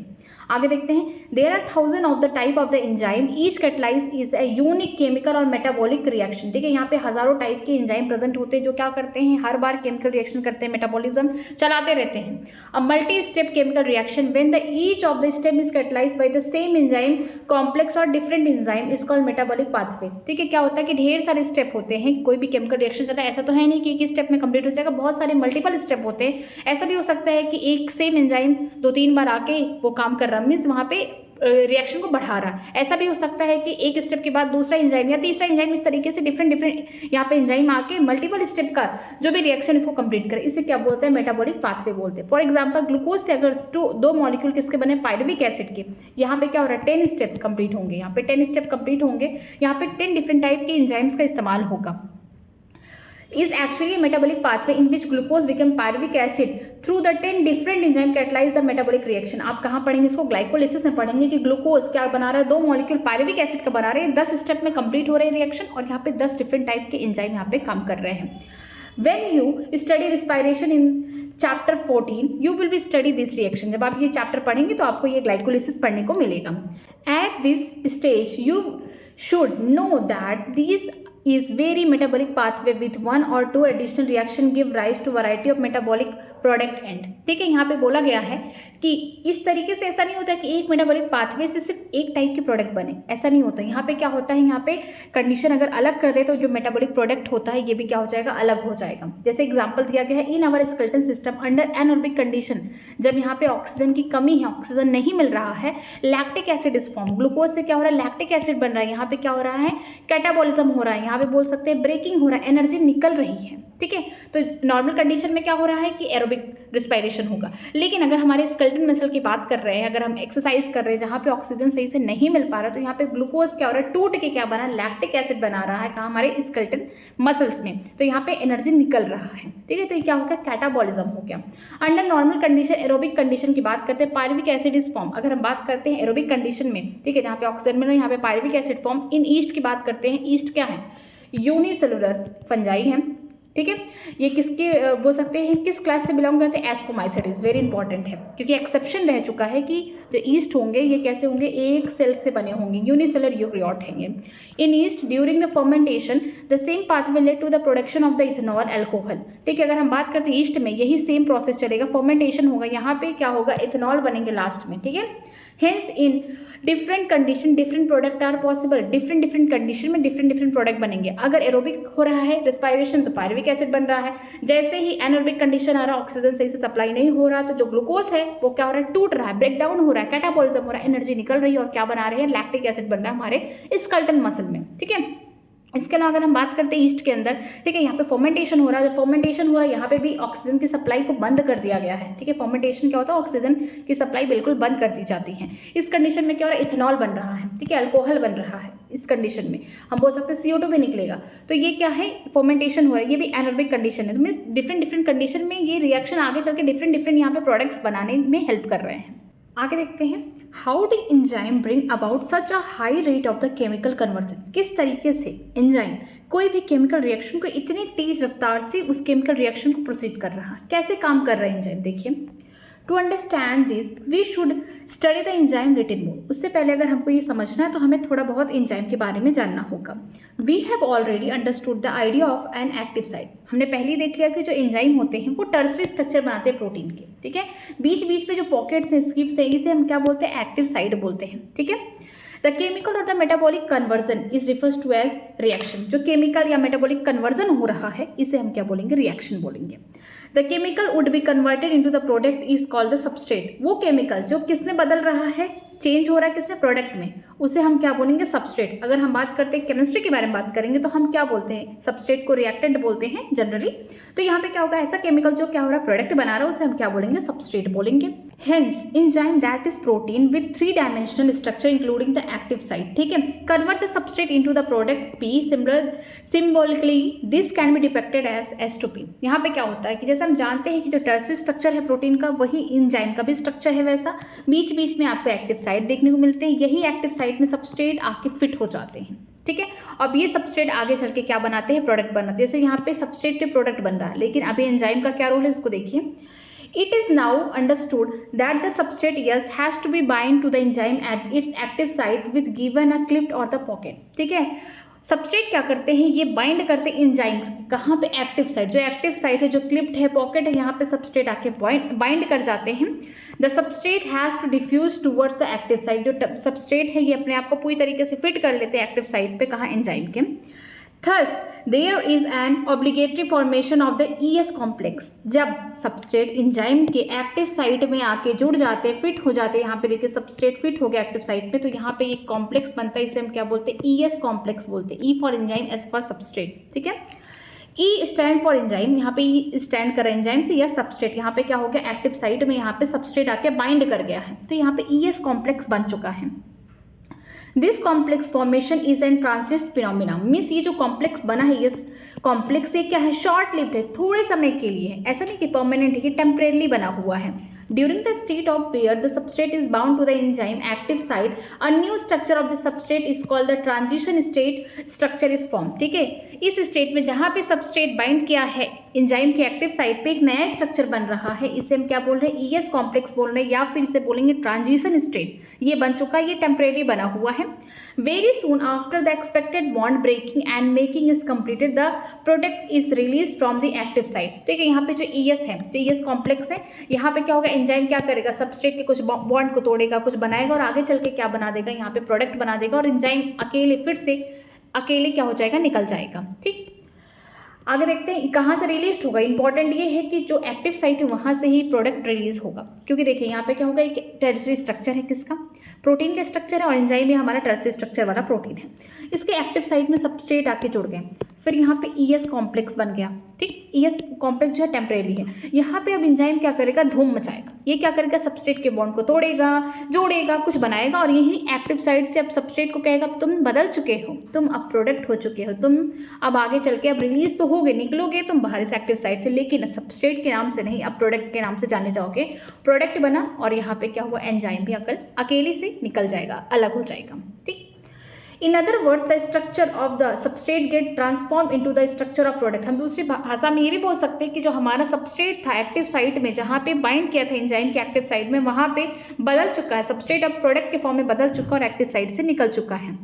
आगे देखते हैं, there are 1000 of the type of the enzyme, each catalyze is a unique chemical और मेटाबॉलिक रिएक्शन। ठीक है, यहाँ पे हजारों टाइप के एंजाइम प्रेजेंट होते हैं जो क्या करते हैं, हर बार केमिकल रिएक्शन करते हैं, मेटाबॉलिज्म चलाते रहते हैं। A multi step chemical reaction when the each of the step is catalysed by the same enzyme complex और different enzyme is called metabolic pathway. ठीक है, क्या होता है कि ढेर सारे स्टेप होते हैं, कोई भी केमिकल रिएक्शन चल रहा है, ऐसा तो है नहीं कि एक स्टेप में कंप्लीट हो जाएगा, बहुत सारे मल्टीपल स्टेप होते हैं। ऐसा भी हो सकता है कि एक सेम एंजाइम 2-3 बार आके वो काम कर रहा, मीन्स वहाँ पे रिएक्शन को बढ़ा रहा। ऐसा भी हो सकता है कि एक स्टेप के बाद दूसरा एंजाइम या तीसरा एंजाइम, इस तरीके से डिफरेंट यहाँ पे एंजाइम आके मल्टीपल स्टेप का जो भी रिएक्शन इसको कंप्लीट करे, इसे क्या बोलते हैं, मेटाबॉलिक पाथवे बोलते हैं। फॉर एग्जांपल ग्लूकोज से अगर 2 मॉलिक्यूल किसके बने, पायरुविक एसिड के, यहाँ पे क्या हो रहा है, 10 स्टेप कंप्लीट होंगे, यहाँ पे 10 स्टेप कंप्लीट होंगे, यहाँ पे 10 डिफरेंट टाइप के एंजाइम्स का इस्तेमाल होगा। is actually a metabolic pathway in which glucose become pyruvic acid through the 10 different enzyme catalyze the metabolic reaction। आप कहाँ पढ़ेंगे इसको, ग्लाइकोलिसिस में पढ़ेंगे कि ग्लूकोज क्या बना रहा है, 2 मॉलिक्यूल पायरुविक एसिड का बना रहे हैं, 10 स्टेप में कंप्लीट हो रहे हैं रिएक्शन, और यहाँ पे 10 डिफरेंट टाइप के एंजाइम यहाँ पे काम कर रहे हैं। When you study respiration in chapter 14, you will be study this reaction। जब आप ये चैप्टर पढ़ेंगे तो आपको ये ग्लाइकोलिसिस पढ़ने को मिलेगा। At this stage you should know that these is very metabolic pathway with 1 or 2 additional reaction give rise to variety of metabolic product end। ठीक है, यहाँ पे बोला गया है कि इस तरीके से ऐसा नहीं होता कि एक मेटाबॉलिक पाथवे से सिर्फ एक टाइप के प्रोडक्ट बने, ऐसा नहीं होता। यहाँ पे क्या होता है, यहाँ पे कंडीशन अगर अलग कर दे तो जो मेटाबॉलिक प्रोडक्ट होता है ये भी क्या हो जाएगा, अलग हो जाएगा। जैसे एग्जांपल दिया गया है, in our skeleton system under anaerobic condition, जब यहाँ पे ऑक्सीजन की कमी है, ऑक्सीजन नहीं मिल रहा है, lactic acid is form. Glucose से क्या हो रहा है, लैक्टिक एसिड बन रहा है, यहाँ पे क्या हो रहा है, कैटाबॉलिज्म हो रहा है, यहाँ पे बोल सकते हैं ब्रेकिंग हो रहा है, एनर्जी निकल रही है। ठीक है, तो नॉर्मल कंडीशन में क्या हो रहा है कि एरोबिक रिस्पायरेशन होगा। लेकिन अगर हमारे स्केलेटन मसल की बात कर रहे हैं, अगर हम एक्सरसाइज कर रहे हैं जहाँ पे ऑक्सीजन सही से नहीं मिल पा रहा, तो यहाँ पे ग्लूकोज क्या हो रहा है, टूट के क्या बना, लैक्टिक एसिड बना रहा है, कहाँ, हमारे स्केलेटन मसल्स में, तो यहाँ पे एनर्जी निकल रहा है। ठीक है, तो ये क्या हो गया, कैटाबॉलिज्म हो गया। Under normal condition, aerobic condition की बात करते हैं, पायरुविक एसिड इज फॉर्म। अगर हम बात करते हैं एरोबिक कंडीशन में, ठीक है, जहाँ पे ऑक्सीजन मिल रहा है, यहाँ पे पायरुविक एसिड फॉर्म। इन ईस्ट की बात करते हैं, ईस्ट क्या है, यूनिसेलुलर फंजाई है। ठीक है, ये किसके बोल सकते हैं, किस क्लास से बिलोंग करते हैं, एस्कोमाइसिडीज। वेरी इंपॉर्टेंट है क्योंकि एक्सेप्शन रह चुका है कि जो ईस्ट होंगे ये कैसे होंगे, एक सेल से बने होंगे, यूनिसेलर यूकैरियोट हैं। In yeast during the fermentation the same pathway led to the production of the ethanol alcohol. ठीक है, अगर हम बात करते हैं ईस्ट में यही सेम प्रोसेस चलेगा, फर्मेंटेशन होगा, यहाँ पे क्या होगा, इथेनॉल बनेंगे लास्ट में। ठीक है, hence in different condition different product are possible. Different condition में डिफरेंट प्रोडक्ट बनेंगे। अगर एरोबिक हो रहा है रिस्पायरेशन तो पायरुविक एसिड बन रहा है, जैसे ही एनारोबिक कंडीशन आ रहा है, ऑक्सीजन सही से सप्लाई नहीं हो रहा, तो जो ग्लूकोज है वो क्या हो रहा है, टूट रहा है, ब्रेक डाउन हो रहा है, कैटाबॉलिज्म हो रहा है, एनर्जी निकल रही है, और क्या बना रहे हैं, लैक्टिक एसिड बन रहा है हमारे स्केलेटन मसल में। ठीक है, इसके अलावा अगर हम बात करते हैं ईस्ट के अंदर, ठीक है, यहाँ पे फर्मेंटेशन हो रहा है, जो फर्मेंटेशन हो रहा है यहाँ पे भी ऑक्सीजन की सप्लाई को बंद कर दिया गया है। ठीक है, फर्मेंटेशन क्या होता है, ऑक्सीजन की सप्लाई बिल्कुल बंद कर दी जाती है। इस कंडीशन में क्या हो रहा है, इथेनॉल बन रहा है। ठीक है, अल्कोहल बन रहा है। इस कंडीशन में हम बोल सकते हैं CO2 भी निकलेगा। तो ये क्या है, फर्मेंटेशन हो रहा है, ये भी एनारोबिक कंडीशन है। तो मीन्स डिफरेंट कंडीशन में ये रिएक्शन आगे चल के डिफरेंट यहाँ पे प्रोडक्ट्स बनाने में हेल्प कर रहे हैं। आगे देखते हैं, how do enzyme bring about such a high rate of the chemical conversion. किस तरीके से एंजाइम कोई भी केमिकल रिएक्शन को इतनी तेज रफ्तार से उस केमिकल रिएक्शन को प्रोसीड कर रहा है, कैसे काम कर रहा है एंजाइम। देखिए, to understand this we should study the enzyme written mode. उससे पहले अगर हमको ये समझना है तो हमें थोड़ा बहुत एंजाइम के बारे में जानना होगा। We have already understood the idea of an active site. हमने पहले ही देख लिया कि जो एंजाइम होते हैं वो टर्सरी स्ट्रक्चर बनाते हैं प्रोटीन के। ठीक है, बीच बीच में जो पॉकेट्स हैं, स्किप्स हैं, इसे हम क्या बोलते हैं, एक्टिव साइट बोलते हैं। ठीक है, द केमिकल और the metabolic conversion is refers to as reaction. जो केमिकल या मेटाबॉलिक कन्वर्जन हो रहा है इसे हम क्या बोलेंगे, रिएक्शन बोलेंगे। The chemical would be converted into the product is called the substrate. वो केमिकल जो किसमें बदल रहा है, चेंज हो रहा है किसमें, प्रोडक्ट में, उसे हम क्या बोलेंगे, सबस्ट्रेट। अगर हम बात करते हैं केमिस्ट्री के बारे में बात करेंगे तो हम क्या बोलते हैं, सबस्ट्रेट को रिएक्टेंट बोलते हैं जनरली। तो यहाँ पे क्या होगा, ऐसा केमिकल जो क्या हो रहा है, प्रोडक्ट बना रहा है, उसे हम क्या बोलेंगे, सबस्ट्रेट बोलेंगे। Hence, enzyme that is protein with three-dimensional structure including the active site. ठीक है, convert the substrate into the product P. Symbolically, this can be depicted as S2P. यहाँ पे क्या होता है कि जैसे हम जानते हैं कि जो टर्सरी स्ट्रक्चर है प्रोटीन का, वही इंजाइम का भी स्ट्रक्चर है वैसा। बीच बीच में आपको एक्टिव साइट देखने को मिलते हैं, यही एक्टिव साइट में सबस्ट्रेट आके फिट हो जाते हैं। ठीक है, अब ये सबस्ट्रेट आगे चल के क्या बनाते हैं, प्रोडक्ट बनाते हैं। जैसे यहाँ पे सबस्ट्रेट पे प्रोडक्ट बन रहा है, लेकिन अभी एंजाइम का क्या रोल है उसको देखिए। It is now understood that the substrate S has to be bind to the enzyme at its active site with given a clip or the pocket. ठीक है, सबस्ट्रेट क्या करते हैं, ये बाइंड करते हैं एंजाइम कहाँ पे, एक्टिव साइट। जो एक्टिव साइट है, जो क्लिप्ड है, पॉकेट है, यहाँ पे सबस्ट्रेट आके बाइंड कर जाते हैं। The substrate has to diffuse towards the active site. जो सबस्ट्रेट है ये अपने आप को पूरी तरीके से फिट कर लेते हैं एक्टिव साइट पे, कहाँ, एंजाइम के। Thus, there is an obligatory formation of the ES complex. जब सबस्ट्रेट एंजाइम के एक्टिव साइट में आके जुड़ जाते हैं, फिट हो जाते हैं, यहाँ पे देखिए सबस्ट्रेट फिट हो गया एक्टिव साइट पे, तो यहाँ पे एक कॉम्प्लेक्स बनता है, इसे हम क्या बोलते हैं, ES कॉम्प्लेक्स बोलते हैं। E for enzyme, S for substrate. ठीक है, E स्टैंड फॉर एंजाइम, यहाँ पे E स्टैंड कर एंजाइम से, या सबस्ट्रेट, यहाँ पे क्या हो गया, एक्टिव साइट में यहाँ पे सबस्ट्रेट आके बाइंड कर गया है, तो यहाँ पे ES कॉम्प्लेक्स बन चुका है। This complex formation is an transient phenomena. Means ये जो कॉम्प्लेक्स बना है, ये कॉम्प्लेक्स ये क्या है, शॉर्ट लिव्ड है, थोड़े समय के लिए है, ऐसा नहीं कि परमानेंट है, ये टेम्परेरली बना हुआ है। During the state of pair, the substrate is bound to the enzyme active site. A new structure of the substrate is called the transition state structure is formed. ठीक है, इस स्टेट में जहाँ पे सबस्ट्रेट बाइंड किया है enzyme के active site पे, एक नया स्ट्रक्चर बन रहा है, इसे हम क्या बोल रहे हैं, ES कॉम्प्लेक्स बोल रहे हैं, या फिर इसे बोलेंगे ट्रांजिशन स्टेट। ये बन चुका है, ये टेम्परेरी बना हुआ है। Very soon after the expected bond breaking and making is completed, the product is release from the active site. ठीक है, यहाँ पे जो ES है, जो ES कॉम्प्लेक्स है, यहाँ पे क्या होगा, एंजाइम क्या करेगा, सबस्ट्रेट के कुछ बॉन्ड को तोड़ेगा, कुछ बनाएगा, और आगे चल के क्या बना देगा, यहाँ पे प्रोडक्ट बना देगा, और एंजाइम अकेले फिर से अकेले क्या हो जाएगा, निकल जाएगा। ठीक, आगे देखते हैं कहाँ से रिलीज होगा। इंपॉर्टेंट ये है कि जो एक्टिव साइट है वहाँ से ही प्रोडक्ट रिलीज होगा, क्योंकि देखिए यहाँ पे क्या होगा, एक टर्सरी स्ट्रक्चर है, किसका, प्रोटीन का स्ट्रक्चर है, और एंजाइम में हमारा टर्सरी स्ट्रक्चर वाला प्रोटीन है। इसके एक्टिव साइट में सबस्ट्रेट आके जुड़ गए, फिर यहाँ पे ES कॉम्प्लेक्स बन गया। ठीक, ES कॉम्प्लेक्स जो है टेम्परेरी है। यहाँ पे अब एंजाइम क्या करेगा, धूम मचाएगा, ये क्या करेगा, सबस्ट्रेट के बॉन्ड को तोड़ेगा, जोड़ेगा, कुछ बनाएगा, और यही एक्टिव साइट से अब सबस्ट्रेट को कहेगा तुम बदल चुके हो, तुम अब प्रोडक्ट हो चुके हो, तुम अब आगे चल के अब रिलीज तो होगे, निकलोगे तुम बाहर इस एक्टिव साइट से, लेकिन सबस्ट्रेट के नाम से नहीं, अब प्रोडक्ट के नाम से जाने जाओगे। प्रोडक्ट बना, और यहाँ पे क्या हुआ, एंजाइम भी अकेले से निकल जाएगा, अलग हो जाएगा। ठीक, in other words the structure of the substrate get transform into the structure of product. हम दूसरी भाषा में ये भी बोल सकते हैं कि जो हमारा सबस्ट्रेट था एक्टिव साइट में, जहाँ पे बाइंड किया था एंजाइम के एक्टिव साइट में, वहाँ पे बदल चुका है, सबस्ट्रेट अब प्रोडक्ट के फॉर्म में बदल चुका और एक्टिव साइट से निकल चुका है।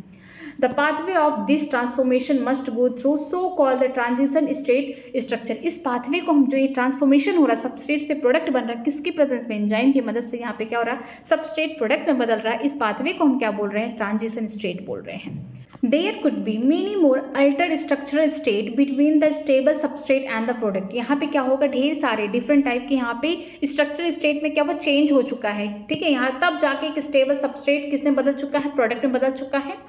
The pathway of this transformation must go through so called the transition state structure. इस पाथवे को हम, जो ये ट्रांसफॉर्मेशन हो रहा है, सबस्ट्रेट से प्रोडक्ट बन रहा है, किसकी प्रेजेंस में, एंजाइम की मदद से, यहाँ पे क्या हो रहा है, सबस्ट्रेट प्रोडक्ट में बदल रहा है, इस पाथवे को हम क्या बोल रहे हैं, ट्रांजिशन स्टेट बोल रहे हैं। There could be many more altered structural state between the stable substrate and the product. यहाँ पे क्या होगा, ढेर सारे डिफरेंट टाइप के यहाँ पे स्ट्रक्चरल स्टेट में क्या वो चेंज हो चुका है। ठीक है, यहाँ तब जाके एक स्टेबल सबस्ट्रेट किसमें बदल चुका है, प्रोडक्ट में बदल चुका है।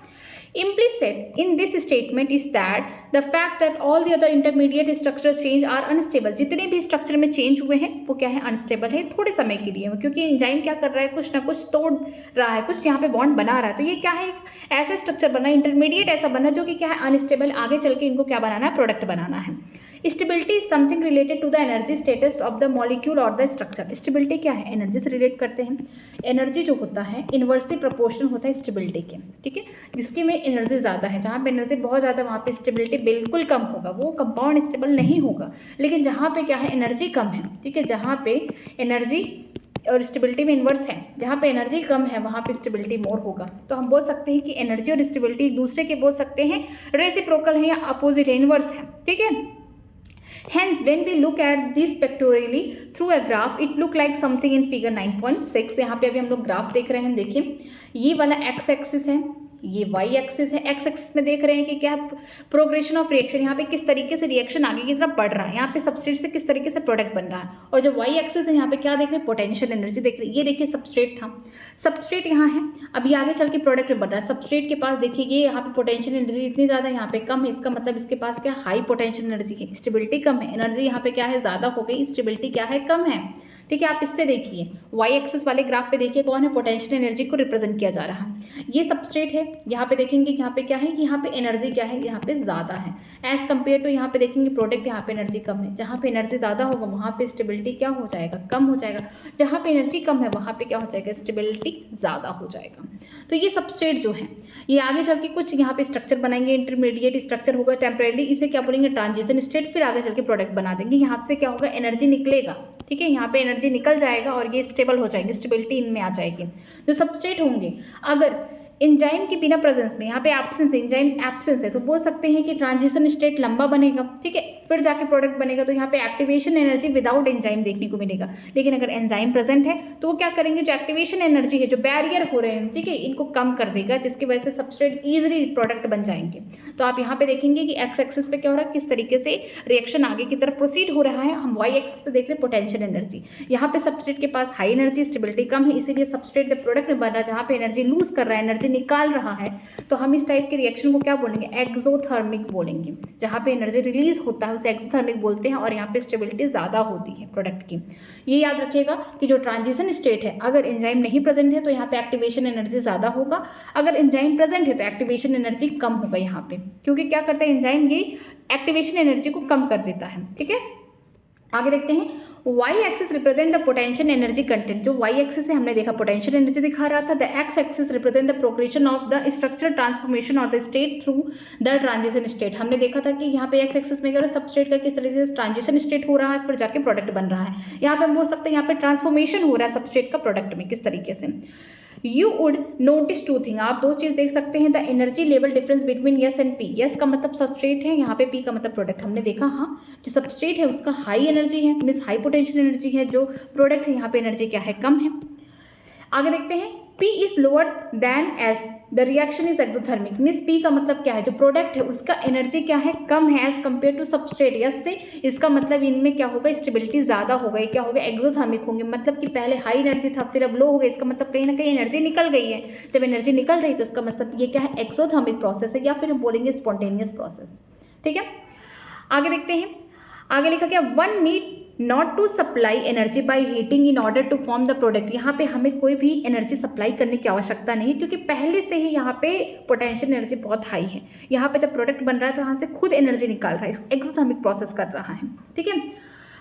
Implicit in this statement is that the fact that all the other intermediate structural change are unstable. जितने भी स्ट्रक्चर में चेंज हुए हैं वो क्या है, अनस्टेबल है, थोड़े समय के लिए, क्योंकि एंजाइम क्या कर रहा है, कुछ ना कुछ तोड़ रहा है, कुछ यहाँ पे बॉन्ड बना रहा है, तो ये क्या है, एक ऐसा स्ट्रक्चर बना, इंटरमीडिएट ऐसा बना जो कि क्या है, अनस्टेबल, आगे चल के इनको क्या बनाना है, प्रोडक्ट बनाना है। Stability is something related to the energy status of the molecule और द स्ट्रक्चर। स्टेबिलिटी क्या है, एनर्जी से रिलेट करते हैं। एनर्जी जो होता है इन्वर्सली प्रोपोर्शनल होता है स्टेबिलिटी के। ठीक है, जिसकी में एनर्जी ज़्यादा है, जहाँ पे एनर्जी बहुत ज़्यादा वहाँ पे स्टेबिलिटी बिल्कुल कम होगा, वो कंपाउंड स्टेबल नहीं होगा। लेकिन जहाँ पे क्या है, एनर्जी कम है, ठीक है, जहाँ पे एनर्जी और स्टेबिलिटी में इन्वर्स है, जहाँ पे एनर्जी कम है वहाँ पे स्टेबिलिटी मोर होगा। तो हम बोल सकते हैं कि एनर्जी और स्टेबिलिटी एक दूसरे के बोल सकते हैं रेसिप्रोकल है या अपोजिट है, इन्वर्स है। ठीक है, hence when we look at this pictorially through a graph it look like something in figure 9.6। यहाँ पे अभी हम लोग ग्राफ देख रहे हैं, देखिए ये वाला x एक्सिस है, ये y एक्सिस है। x एक्सिस में देख रहे हैं कि क्या प्रोग्रेशन ऑफ रिएक्शन, यहाँ पे किस तरीके से रिएक्शन आगे की तरफ बढ़ रहा है, यहाँ पे सबस्ट्रेट से किस तरीके से प्रोडक्ट बन रहा है। और जो y एक्सिस है यहाँ पे क्या देख रहे हैं, पोटेंशियल एनर्जी देख रहे हैं। ये देखिए सबस्ट्रेट था, सबस्ट्रेट यहाँ है, अब ये आगे चल के प्रोडक्ट बन रहा है। सबस्ट्रेट के पास देखिए ये यहाँ पे पोटेंशियल एनर्जी इतनी ज़्यादा, यहाँ पे कम है, इसका मतलब इसके पास क्या हाई पोटेंशियल एनर्जी है, स्टेबिलिटी कम है। एनर्जी यहाँ पे क्या है, ज़्यादा हो गई, स्टेबिलिटी क्या है, कम है। ठीक है, आप इससे देखिए वाई एक्सिस वाले ग्राफ पे देखिए कौन है, पोटेंशियल एनर्जी को रिप्रेजेंट किया जा रहा है। ये सबस्ट्रेट है, यहाँ पे देखेंगे यहाँ पे क्या है कि यहाँ पे एनर्जी क्या है, यहाँ पे ज़्यादा है एज़ कम्पेयर टू यहाँ पे देखेंगे प्रोडक्ट, यहाँ पे एनर्जी कम है। जहाँ पे एनर्जी ज़्यादा होगा वहाँ पे स्टेबिलिटी क्या हो जाएगा, कम हो जाएगा। जहाँ पे एनर्जी कम है वहाँ पे क्या हो जाएगा, स्टेबिलिटी ज़्यादा हो जाएगा। तो ये सबस्ट्रेट जो है ये आगे चल के कुछ यहाँ पे स्ट्रक्चर बनाएंगे, इंटरमीडिएट स्ट्रक्चर होगा टेम्परेरी, इसे क्या बोलेंगे, ट्रांजिशन स्टेट, फिर आगे चल के प्रोडक्ट बना देंगे। यहाँ से क्या होगा, एनर्जी निकलेगा, ठीक है, यहाँ पे एनर्जी निकल जाएगा और ये स्टेबल हो जाएंगे, स्टेबिलिटी इनमें आ जाएगी। जो सबस्ट्रेट होंगे अगर एंजाइम के बिना प्रेजेंस में, यहाँ पे एब्सेंस है, एंजाइम एब्सेंस है, तो बोल सकते हैं कि ट्रांजिशन स्टेट लंबा बनेगा, ठीक है, फिर जाके प्रोडक्ट बनेगा। तो यहाँ पे एक्टिवेशन एनर्जी विदाउट एंजाइम देखने को मिलेगा। लेकिन अगर एंजाइम प्रेजेंट है तो वो क्या करेंगे, जो एक्टिवेशन एनर्जी है, जो बैरियर हो रहे हैं, ठीक है, इनको कम कर देगा, जिसकी वजह से सबस्ट्रेट ईजिली प्रोडक्ट बन जाएंगे। तो आप यहाँ पे देखेंगे कि एक्स एक्सिस पे क्या हो रहा है, किस तरीके से रिएक्शन आगे की तरफ प्रोसीड हो रहा है। हम वाई एक्सिस पे देख रहे हैं पोटेंशियल एनर्जी, यहाँ पे सबस्ट्रेट के पास हाई एनर्जी, स्टेबिलिटी कम है, इसीलिए सबस्ट्रेट जब प्रोडक्ट में बन रहा है, जहाँ पे एनर्जी लूज कर रहा है, एनर्जी निकाल रहा है, तो हम इस टाइप के रिएक्शन को क्या बोलेंगे, एक्सोथर्मिक बोलेंगे। जहाँ पे एनर्जी रिलीज होता है उसे एक्सोथर्मिक बोलते हैं, और यहाँ पे स्टेबिलिटी ज़्यादा होती है प्रोडक्ट की। ये याद रखिएगा कि जो ट्रांजिशन स्टेट है, अगर एंजाइम नहीं प्रेजेंट है तो यहाँ पे एक्टिवेशन एनर्जी ज़्यादा होगा, अगर एंजाइम प्रेजेंट है तो एक्टिवेशन एनर्जी कम होगा यहाँ पे, क्योंकि क्या करता है एंजाइम, ये एक्टिवेशन एनर्जी को कम कर देता है, ठीक है। आगे देखते हैं, Y axis represent the potential energy content. जो वाई एक्सिस है हमने देखा पोटेंशियल एनर्जी दिखा रहा था, the X axis represent the progression of the structural transformation और the state through the transition state. हमने देखा था कि यहाँ पे एक्स एक्सिस में क्या हो रहा है, सबस्ट्रेट का किस तरीके से ट्रांजिशन स्टेट हो रहा है, फिर जाके प्रोडक्ट बन रहा है। यहाँ पे हम बोल सकते हैं यहाँ पे ट्रांसफॉर्मेशन हो रहा है सबस्ट्रेट का प्रोडक्ट में, किस तरीके से। You would notice two thing, आप दो चीज़ देख सकते हैं, the energy level difference between S and P. S का मतलब सबस्ट्रेट है, यहाँ पे पी का मतलब प्रोडक्ट। हमने देखा हाँ, जो सबस्ट्रेट है उसका हाई एनर्जी है, मीन्स हाई पोटेंशियल एनर्जी है, जो प्रोडक्ट है यहाँ पे एनर्जी क्या है, कम है। आगे देखते हैं, P is lower than S, the reaction is exothermic. Means P का मतलब क्या है, जो प्रोडक्ट है उसका एनर्जी क्या है, कम है as compare to substrate S से। इसका मतलब इनमें क्या होगा, स्टेबिलिटी ज़्यादा होगा, ये क्या होगा, एक्सोथर्मिक होंगे। मतलब कि पहले हाई एनर्जी था फिर अब लो हो गया, इसका मतलब कहीं ना कहीं एनर्जी निकल गई है। जब एनर्जी निकल रही है तो इसका मतलब ये क्या है, एक्सोथर्मिक प्रोसेस है, या फिर हम बोलेंगे स्पॉन्टेनियस प्रोसेस, ठीक है। आगे देखते हैं, आगे लिखा गया, one need not to supply energy by heating in order to form the product. यहाँ पे हमें कोई भी एनर्जी सप्लाई करने की आवश्यकता नहीं, क्योंकि पहले से ही यहाँ पे पोटेंशियल एनर्जी बहुत हाई है। यहाँ पे जब प्रोडक्ट बन रहा है तो यहाँ से खुद एनर्जी निकाल रहा है, एक्सोथर्मिक प्रोसेस कर रहा है, ठीक है।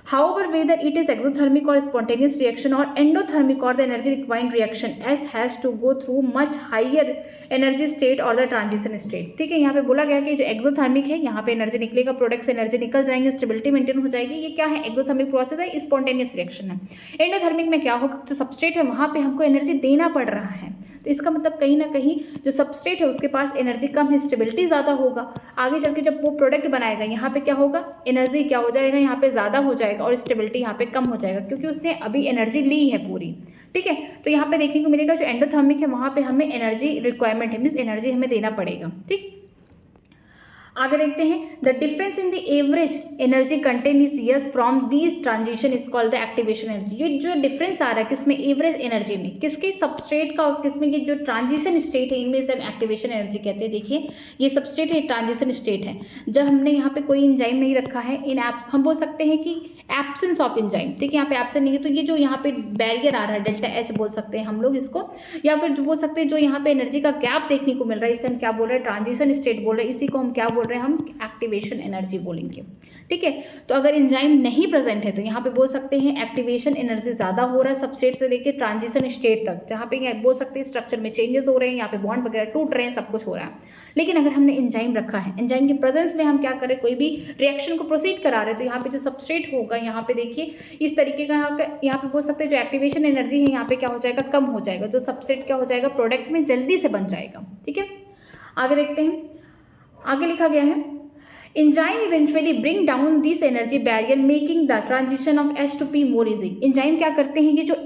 However, whether it is exothermic or spontaneous reaction or endothermic or the energy requiring reaction, S has to go through much higher energy state or the transition state। ठीक है, यहाँ पे बोला गया कि जो एक्सोथर्मिक है यहाँ पे एनर्जी निकलेगा, प्रोडक्ट से एनर्जी निकल जाएंगे, स्टेबिलिटी मेंटेन हो जाएगी। ये क्या है, एक्सोथर्मिक प्रोसेस है, स्पॉन्टेनियस रिएक्शन है। एंडोथर्मिक में क्या होगा, जो सबस्ट्रेट है वहाँ पे हमको एनर्जी देना पड़ रहा है, तो इसका मतलब कहीं ना कहीं जो सबस्ट्रेट है उसके पास एनर्जी कम है, स्टेबिलिटी ज़्यादा होगा। आगे चल के जब वो प्रोडक्ट बनाएगा यहाँ पे क्या होगा, एनर्जी क्या हो जाएगा, यहाँ पे ज़्यादा हो जाएगा और स्टेबिलिटी यहाँ पे कम हो जाएगा, क्योंकि उसने अभी एनर्जी ली है पूरी, ठीक है। तो यहाँ पे देखने को मिलेगा जो एंडोथर्मिक है वहाँ पे हमें एनर्जी रिक्वायरमेंट है, मीन्स एनर्जी हमें देना पड़ेगा, ठीक। आगे देखते हैं, the difference in the average energy content is yes from this transition is called the activation energy. ये जो डिफरेंस आ रहा है किसमें, एवरेज एनर्जी में, किसके, सबस्ट्रेट का और किसमें की जो ट्रांजिशन स्टेट है, इनमें से हम एक्टिवेशन एनर्जी कहते हैं। देखिए ये सबस्ट्रेट है, ट्रांजिशन स्टेट है, जब हमने यहाँ पे कोई एंजाइम नहीं रखा है, हम बोल सकते हैं कि एब्सेंस ऑफ एंजाइम, ठीक है, यहाँ पे एब्सेंट नहीं है, तो ये जो यहाँ पे बैरियर आ रहा है डेल्टा एच बोल सकते हैं हम लोग इसको, या फिर जो बोल सकते हैं जो यहाँ पे एनर्जी का गैप देखने को मिल रहा है, इसे हम क्या बोल रहे हैं, ट्रांजिशन स्टेट बोल रहे हैं, इसी को हम क्या बोल रहे हैं, हम एक्टिवेशन एनर्जी बोलेंगे, ठीक है। तो अगर एंजाइम नहीं प्रेजेंट है तो यहाँ पे बोल सकते हैं एक्टिवेशन एनर्जी ज़्यादा हो रहा है सबस्ट्रेट से लेकर ट्रांजिशन स्टेट तक, जहाँ पे बोल सकते हैं स्ट्रक्चर में चेंजेस हो रहे हैं, यहाँ पे बॉन्ड वगैरह टूट रहे हैं, सब कुछ हो रहा है। लेकिन अगर हमने एंजाइम रखा है, एंजाइम के प्रेजेंस में हम क्या करें, कोई भी रिएक्शन को प्रोसीड करा रहे हैं, तो यहाँ पे जो सबस्ट्रेट होगा यहाँ पे देखिए इस तरीके का, यहाँ पे बोल सकते हैं जो एक्टिवेशन एनर्जी है यहाँ पे क्या हो जाएगा, कम हो जाएगा, जो सबस्ट्रेट क्या हो जाएगा, प्रोडक्ट में जल्दी से बन जाएगा, ठीक है। आगे देखते हैं, आगे लिखा गया है, enzyme eventually bring down this energy barrier making the transition of S to P more easy. Enzyme क्या करते हैं, ये जो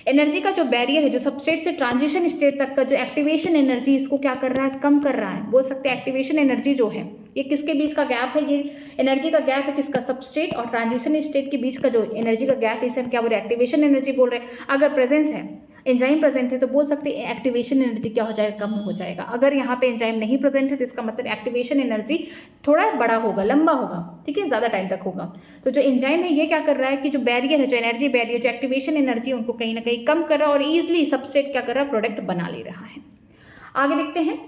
एनर्जी का जो बैरियर है, जो सबस्ट्रेट से ट्रांजिशन स्टेट तक का जो एक्टिवेशन एनर्जी, इसको क्या कर रहा है, कम कर रहा है। बोल सकते हैं एक्टिवेशन एनर्जी जो है ये किसके बीच का गैप है, ये एनर्जी का गैप है किसका, सबस्ट्रेट और ट्रांजिशन स्टेट के बीच का जो एनर्जी का गैप है, इसे हम क्या बोल रहे हैं, एक्टिवेशन एनर्जी बोल रहे हैं। अगर प्रेजेंस है, एंजाइम प्रेजेंट है तो बोल सकते हैं एक्टिवेशन एनर्जी क्या हो जाएगा, कम हो जाएगा। अगर यहाँ पे एंजाइम नहीं प्रेजेंट है तो इसका मतलब एक्टिवेशन एनर्जी थोड़ा बड़ा होगा, लंबा होगा, ठीक है, ज़्यादा टाइम तक होगा। तो जो एंजाइम है ये क्या कर रहा है कि जो बैरियर है, जो एनर्जी बैरियर, जो एक्टिवेशन एनर्जी उनको कहीं ना कहीं कम कर रहा है और ईजिली सबस्ट्रेट क्या कर रहा है, प्रोडक्ट बना ले रहा है। आगे देखते हैं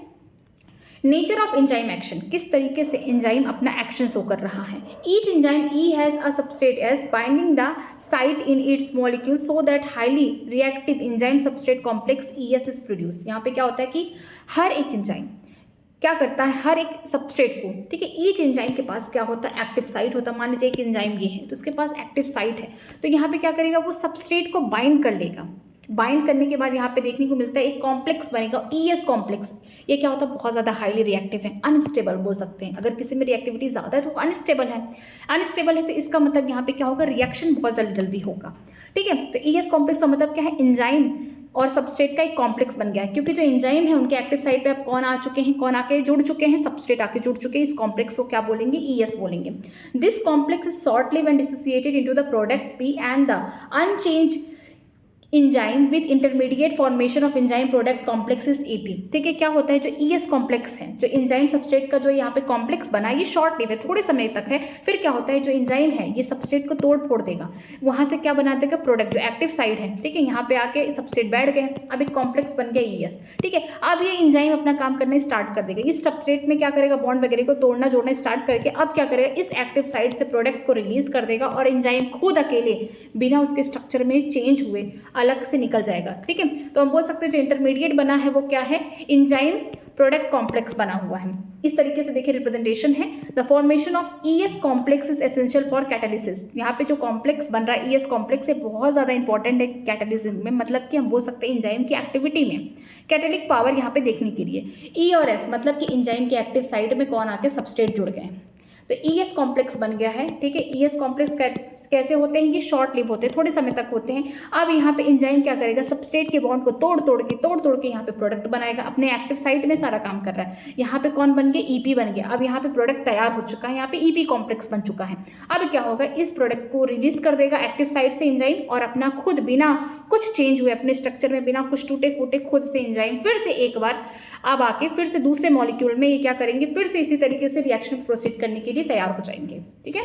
नेचर ऑफ एंजाइम एक्शन, किस तरीके से एंजाइम अपना एक्शन शो कर रहा है। Each enzyme E has a substrate S binding the site in its molecule so that highly reactive enzyme substrate complex ES is produce. यहाँ पे क्या होता है कि हर एक एंजाइम क्या करता है, हर एक सबस्ट्रेट को, ठीक है, ईच एंजाइम के पास क्या होता है, एक्टिव साइट होता है। मान लीजिए एक एंजाइम ये है तो उसके पास एक्टिव साइट है, तो यहाँ पे क्या करेगा, वो सबस्ट्रेट को बाइंड कर लेगा। बाइंड करने के बाद यहाँ पे देखने को मिलता है एक कॉम्प्लेक्स बनेगा, ES कॉम्प्लेक्स। ये क्या होता है, बहुत ज़्यादा हाईली रिएक्टिव है, अनस्टेबल बोल सकते हैं। अगर किसी में रिएक्टिविटी ज़्यादा है तो अनस्टेबल है, अनस्टेबल है तो इसका मतलब यहाँ पे क्या होगा, रिएक्शन बहुत जल्दी होगा, ठीक है। तो ES कॉम्प्लेक्स का मतलब क्या है, एंजाइम और सबस्ट्रेट का एक कॉम्प्लेक्स बन गया है, क्योंकि जो एंजाइम है उनके एक्टिव साइट पे अब कौन आ चुके हैं, कौन आके जुड़ चुके हैं, सबस्ट्रेट आके जुड़ चुके हैं। इस कॉम्प्लेक्स को क्या बोलेंगे, ES बोलेंगे। This complex is short live and dissociated into the product P and the unchange enzyme with intermediate formation of enzyme product complex is EP। ठीक है, क्या होता है, जो ES कॉम्प्लेक्स है, जो इंजाइम सबस्ट्रेट का जो यहाँ पे कॉम्प्लेक्स बना है, ये शॉर्ट लिव है, थोड़े समय तक है। फिर क्या होता है, जो इंजाइम है ये सबस्ट्रेट को तोड़ फोड़ देगा, वहाँ से क्या बना देगा, प्रोडक्ट, जो एक्टिव साइड है, ठीक है, यहाँ पे आके सबस्ट्रेट बैठ गए, अब एक कॉम्प्लेक्स बन गया ES, ठीक है। अब ये इंजाइम अपना काम करना स्टार्ट कर देगा, इस सबस्ट्रेट में क्या करेगा, बॉन्ड वगैरह को तोड़ना जोड़ना स्टार्ट करके अब क्या करेगा, इस एक्टिव साइड से प्रोडक्ट को रिलीज कर देगा और इंजाइम खुद अकेले बिना उसके स्ट्रक्चर में चेंज हुए अलग से निकल जाएगा। ठीक है, तो हम बोल सकते हैं जो इंटरमीडिएट बना है वो क्या है, इंजाइम प्रोडक्ट कॉम्प्लेक्स बना हुआ है। इस तरीके से देखिए रिप्रेजेंटेशन है। The formation of ES complex is essential for catalysis. यहाँ पे जो कॉम्प्लेक्स बन रहा है ES कॉम्प्लेक्स, है बहुत ज़्यादा इंपॉर्टेंट है कैटालिसिस में, मतलब कि हम बोल सकते हैं इंजाइम की एक्टिविटी में, कैटेलिक पावर यहाँ पे देखने के लिए। E और S मतलब कि इंजाइम के एक्टिव साइड में कौन आके सबस्ट्रेट जुड़ गए, तो ES कॉम्प्लेक्स बन गया है। ठीक है, ES कॉम्प्लेक्स कैसे होते हैं, ये शॉर्ट लिव होते हैं, थोड़े समय तक होते हैं। अब यहाँ पे इंजाइम क्या करेगा, सबस्ट्रेट के बॉन्ड को तोड़ तोड़ के यहाँ पे प्रोडक्ट बनाएगा, अपने एक्टिव साइट में सारा काम कर रहा है। यहाँ पे कौन बन गया, EP बन गया। अब यहाँ पे प्रोडक्ट तैयार हो चुका है, यहाँ पे EP कॉम्प्लेक्स बन चुका है। अब क्या होगा, इस प्रोडक्ट को रिलीज कर देगा एक्टिव साइट से इंजाइम, और अपना खुद बिना कुछ चेंज हुए, अपने स्ट्रक्चर में बिना कुछ टूटे फूटे, खुद से इंजाइम फिर से एक बार अब आके फिर से दूसरे मॉलिक्यूल में ये क्या करेंगे, फिर से इसी तरीके से रिएक्शन प्रोसीड करने के लिए तैयार हो जाएंगे। ठीक है,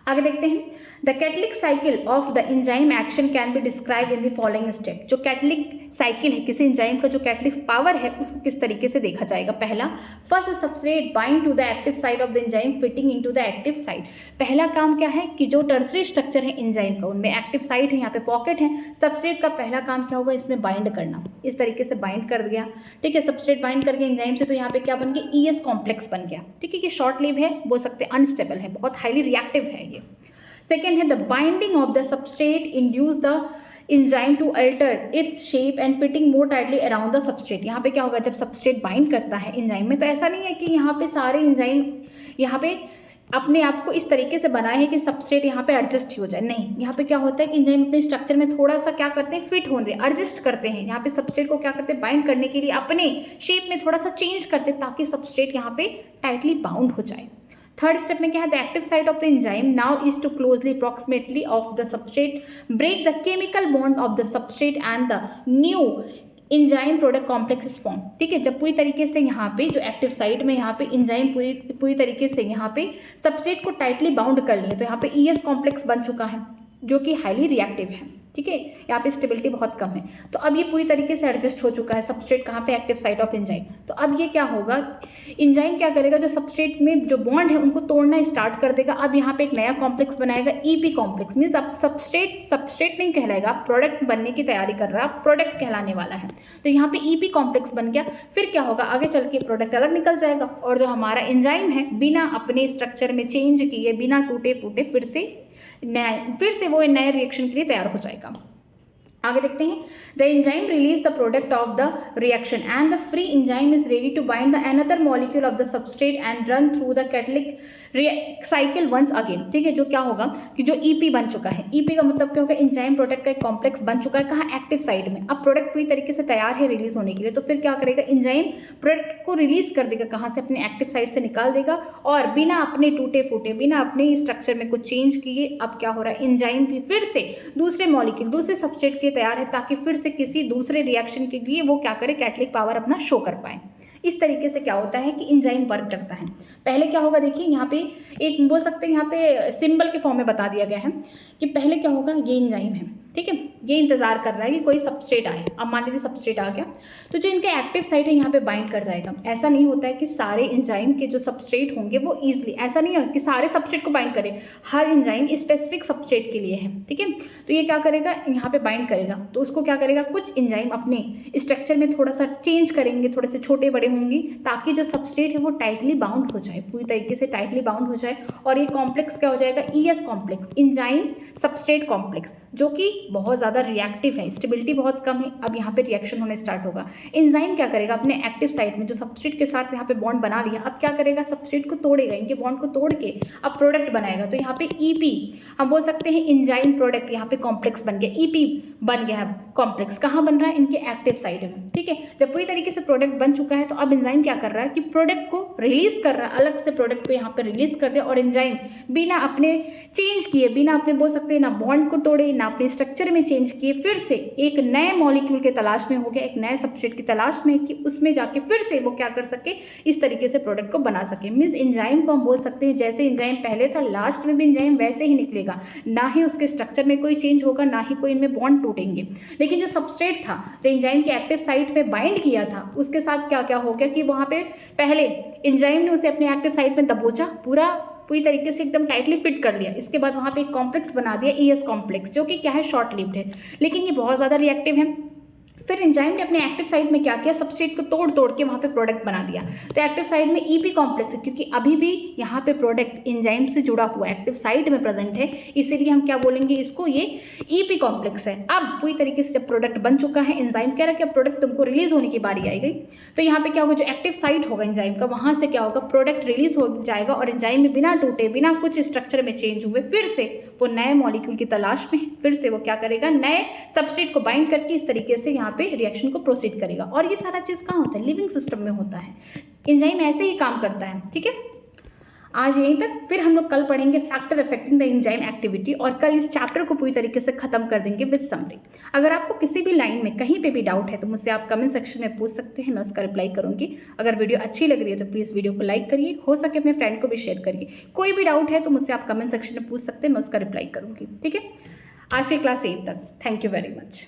आगे देखते हैं। The catalytic cycle of the enzyme action can be describe in the following step. जो कैटलिक साइकिल है किसी एंजाइम का, जो कैटलिक पावर है उसको किस तरीके से देखा जाएगा। पहला, first substrate bind to the active side of the enzyme fitting into the active side. पहला काम क्या है कि जो टर्सरी स्ट्रक्चर है एंजाइम का, उनमें एक्टिव साइड है, यहाँ पे पॉकेट है, सबस्ट्रेट का पहला काम क्या होगा, इसमें बाइंड करना। इस तरीके से बाइंड कर दिया, ठीक है, सबस्ट्रेट बाइंड कर गया एंजाइम से, तो यहाँ पे क्या बन गया, ES कॉम्प्लेक्स बन गया। ठीक है, ये शॉर्ट लिव है, बोल सकते हैं अनस्टेबल है, बहुत हाईली रिएक्टिव है ये। सेकेंड है, the binding of the substrate induce the enzyme to alter its shape and fitting more tightly around the substrate. यहाँ पे क्या होगा, जब सबस्ट्रेट बाइंड करता है इंजाइम में, तो ऐसा नहीं है कि यहाँ पे सारे इंजाइम यहाँ पे अपने आप को इस तरीके से बनाए हैं कि सबस्ट्रेट यहाँ पे एडजस्ट हो जाए, नहीं। यहाँ पे क्या होता है कि इंजाइम अपने स्ट्रक्चर में थोड़ा सा क्या करते हैं, फिट होने, एडजस्ट करते हैं। यहाँ पे सबस्ट्रेट को क्या करते हैं, बाइंड करने के लिए अपने शेप में थोड़ा सा चेंज करते हैं, ताकि सबस्ट्रेट यहाँ पे टाइटली बाउंड हो जाए। थर्ड स्टेप में क्या है, the active site of the enzyme now is to closely approximately of the substrate break the chemical bond of the substrate and the new enzyme product complex is form. ठीक है, जब पूरी तरीके से यहाँ पे जो एक्टिव साइट में यहाँ पे इंजाइम पूरी तरीके से यहाँ पे सबस्ट्रेट को टाइटली बाउंड कर लिए, तो यहाँ पे ES कॉम्प्लेक्स बन चुका है जो कि हाईली रिएक्टिव है। ठीक है, यहाँ पे स्टेबिलिटी बहुत कम है, तो अब ये पूरी तरीके से एडजस्ट हो चुका है सबस्ट्रेट कहाँ पे, एक्टिव साइट ऑफ एंजाइम। तो अब ये क्या होगा, एंजाइम क्या करेगा, जो सबस्ट्रेट में जो बॉन्ड है उनको तोड़ना स्टार्ट कर देगा। अब यहाँ पे एक नया कॉम्प्लेक्स बनाएगा, EP कॉम्प्लेक्स। मीन्स अब सबस्ट्रेट नहीं कहलाएगा, प्रोडक्ट बनने की तैयारी कर रहा है, प्रोडक्ट कहलाने वाला है। तो यहाँ पे EP कॉम्प्लेक्स बन गया। फिर क्या होगा, आगे चल के प्रोडक्ट अलग निकल जाएगा, और जो हमारा एंजाइम है बिना अपने स्ट्रक्चर में चेंज किए, बिना टूटे फूटे, फिर से वो नए रिएक्शन के लिए तैयार हो जाएगा। आगे देखते हैं। The enzyme release the product of the reaction and the free enzyme is ready to bind the another molecule of the substrate and run through the catalytic cycle once again. ठीक है, जो क्या होगा कि जो EP बन चुका है, EP का मतलब क्या होगा, एंजाइम प्रोडक्ट का एक कॉम्प्लेक्स बन चुका है, कहाँ, एक्टिव साइड में। अब प्रोडक्ट पूरी तरीके से तैयार है रिलीज होने के लिए, तो फिर क्या करेगा, एंजाइम प्रोडक्ट को रिलीज कर देगा, कहाँ से, अपने एक्टिव साइड से निकाल देगा, और बिना अपने टूटे फूटे, बिना अपने स्ट्रक्चर में कुछ चेंज किए, अब क्या हो रहा है, एंजाइम भी फिर से दूसरे मॉलिक्यूल, दूसरे सबस्ट्रेट के तैयार है ताकि फिर से किसी दूसरे रिएक्शन के लिए वो क्या करे, कैटलिक पावर अपना शो कर पाए। इस तरीके से क्या होता है कि एंजाइम वर्क करता है। पहले क्या होगा, देखिए यहाँ पे एक बोल सकते हैं, यहाँ पे सिंबल के फॉर्म में बता दिया गया है कि पहले क्या होगा, ये एंजाइम है, ठीक है, ये इंतजार कर रहा है कि कोई सबस्ट्रेट आए। अब मान लीजिए सबस्ट्रेट आ गया तो जो इनका एक्टिव साइट है यहाँ पे बाइंड कर जाएगा। ऐसा नहीं होता है कि सारे एंजाइम के जो सबस्ट्रेट होंगे वो ईजिली, ऐसा नहीं है कि सारे सबस्ट्रेट को बाइंड करे, हर एंजाइम स्पेसिफिक सबस्ट्रेट के लिए है, ठीक है। तो ये क्या करेगा, यहाँ पे बाइंड करेगा तो उसको क्या करेगा, कुछ एंजाइम अपने स्ट्रक्चर में थोड़ा सा चेंज करेंगे, थोड़े से छोटे बड़े होंगे ताकि जो सबस्ट्रेट है वो टाइटली बाउंड हो जाए, पूरी तरीके से टाइटली बाउंड हो जाए। और ये कॉम्प्लेक्स क्या हो जाएगा, ES complex, enzyme substrate complex, जो कि बहुत ज़्यादा रिएक्टिव है, स्टेबिलिटी बहुत कम है। अब यहाँ पे रिएक्शन होने स्टार्ट होगा। एंजाइम क्या करेगा, अपने एक्टिव साइट में जो सबस्ट्रेट के साथ यहाँ पे बॉन्ड बना लिया, अब क्या करेगा, सबस्ट्रेट को तोड़ेगा, इनके बॉन्ड को तोड़ के अब प्रोडक्ट बनाएगा। तो यहाँ पे EP हम बोल सकते हैं एंजाइम प्रोडक्ट, यहाँ पे कॉम्प्लेक्स बन गया, EP बन गया है कॉम्प्लेक्स। कहाँ बन रहा है, इनके एक्टिव साइट में, ठीक है। जब पूरी तरीके से प्रोडक्ट बन चुका है तो अब एंजाइम क्या कर रहा है कि प्रोडक्ट को रिलीज कर रहा है, अलग से प्रोडक्ट को यहाँ पे रिलीज कर दिया। और एंजाइम बिना अपने चेंज किए, बिना अपने बोल सकते हैं ना बॉन्ड को तोड़े, ना अपने स्ट्रक्चर में चेंज किए, फिर से एक नए मॉलिक्यूल के तलाश में हो गया, एक नए सबस्ट्रेट की तलाश में कि उसमें जाके फिर से वो क्या कर सके, इस तरीके से प्रोडक्ट को बना सके। मीन्स एंजाइम को हम बोल सकते हैं जैसे एंजाइम पहले था, लास्ट में भी एंजाइम वैसे ही निकलेगा, ना ही उसके स्ट्रक्चर में कोई चेंज होगा, ना ही कोई इनमें बॉन्ड टूटेंगे। लेकिन जो सबस्ट्रेट था, जो एंजाइम के एक्टिव साइट पे बाइंड किया था, उसके साथ क्या क्या हो गया कि वहाँ पे पहले एंजाइम ने उसे अपने एक्टिव साइट में दबोचा, पूरी तरीके से एकदम टाइटली फिट कर लिया। इसके बाद वहाँ पे एक कॉम्प्लेक्स बना दिया, ES कॉम्प्लेक्स, जो कि क्या है, शॉर्ट लिव्ड है, लेकिन ये बहुत ज़्यादा रिएक्टिव है। फिर एंजाइम ने अपने एक्टिव साइट में क्या किया, सबस्ट्रेट को तोड़ के वहाँ पे प्रोडक्ट बना दिया। तो एक्टिव साइट में EP कॉम्प्लेक्स है, क्योंकि अभी भी यहाँ पे प्रोडक्ट एंजाइम से जुड़ा हुआ एक्टिव साइट में प्रेजेंट है, इसीलिए हम क्या बोलेंगे इसको, ये EP कॉम्प्लेक्स है। अब पूरी तरीके से जब प्रोडक्ट बन चुका है, एंजाइम कह रहा है कि अब प्रोडक्ट तुमको रिलीज होने की बारी आई गई, तो यहाँ पे क्या होगा, जो एक्टिव साइट होगा एंजाइम का, वहाँ से क्या होगा, प्रोडक्ट रिलीज हो जाएगा और एंजाइम में बिना टूटे, बिना कुछ स्ट्रक्चर में चेंज हुए, फिर से वो नए मॉलिक्यूल की तलाश में, फिर से वो क्या करेगा, नए सबस्ट्रेट को बाइंड करके इस तरीके से यहाँ पे रिएक्शन को प्रोसीड करेगा। और ये सारा चीज़ कहाँ होता है, लिविंग सिस्टम में होता है। एंजाइम ऐसे ही काम करता है, ठीक है। आज यहीं तक, फिर हम लोग कल पढ़ेंगे factor affecting the enzyme activity, और कल इस चैप्टर को पूरी तरीके से खत्म कर देंगे विद समरी। अगर आपको किसी भी लाइन में कहीं पे भी डाउट है तो मुझसे आप कमेंट सेक्शन में पूछ सकते हैं, मैं उसका रिप्लाई करूंगी। अगर वीडियो अच्छी लग रही है तो प्लीज़ वीडियो को लाइक करिए, हो सके अपने फ्रेंड को भी शेयर करिए। कोई भी डाउट है तो मुझसे आप कमेंट सेक्शन में पूछ सकते हैं, मैं उसका रिप्लाई करूँगी, ठीक है। आज की क्लास 8 तक, थैंक यू वेरी मच।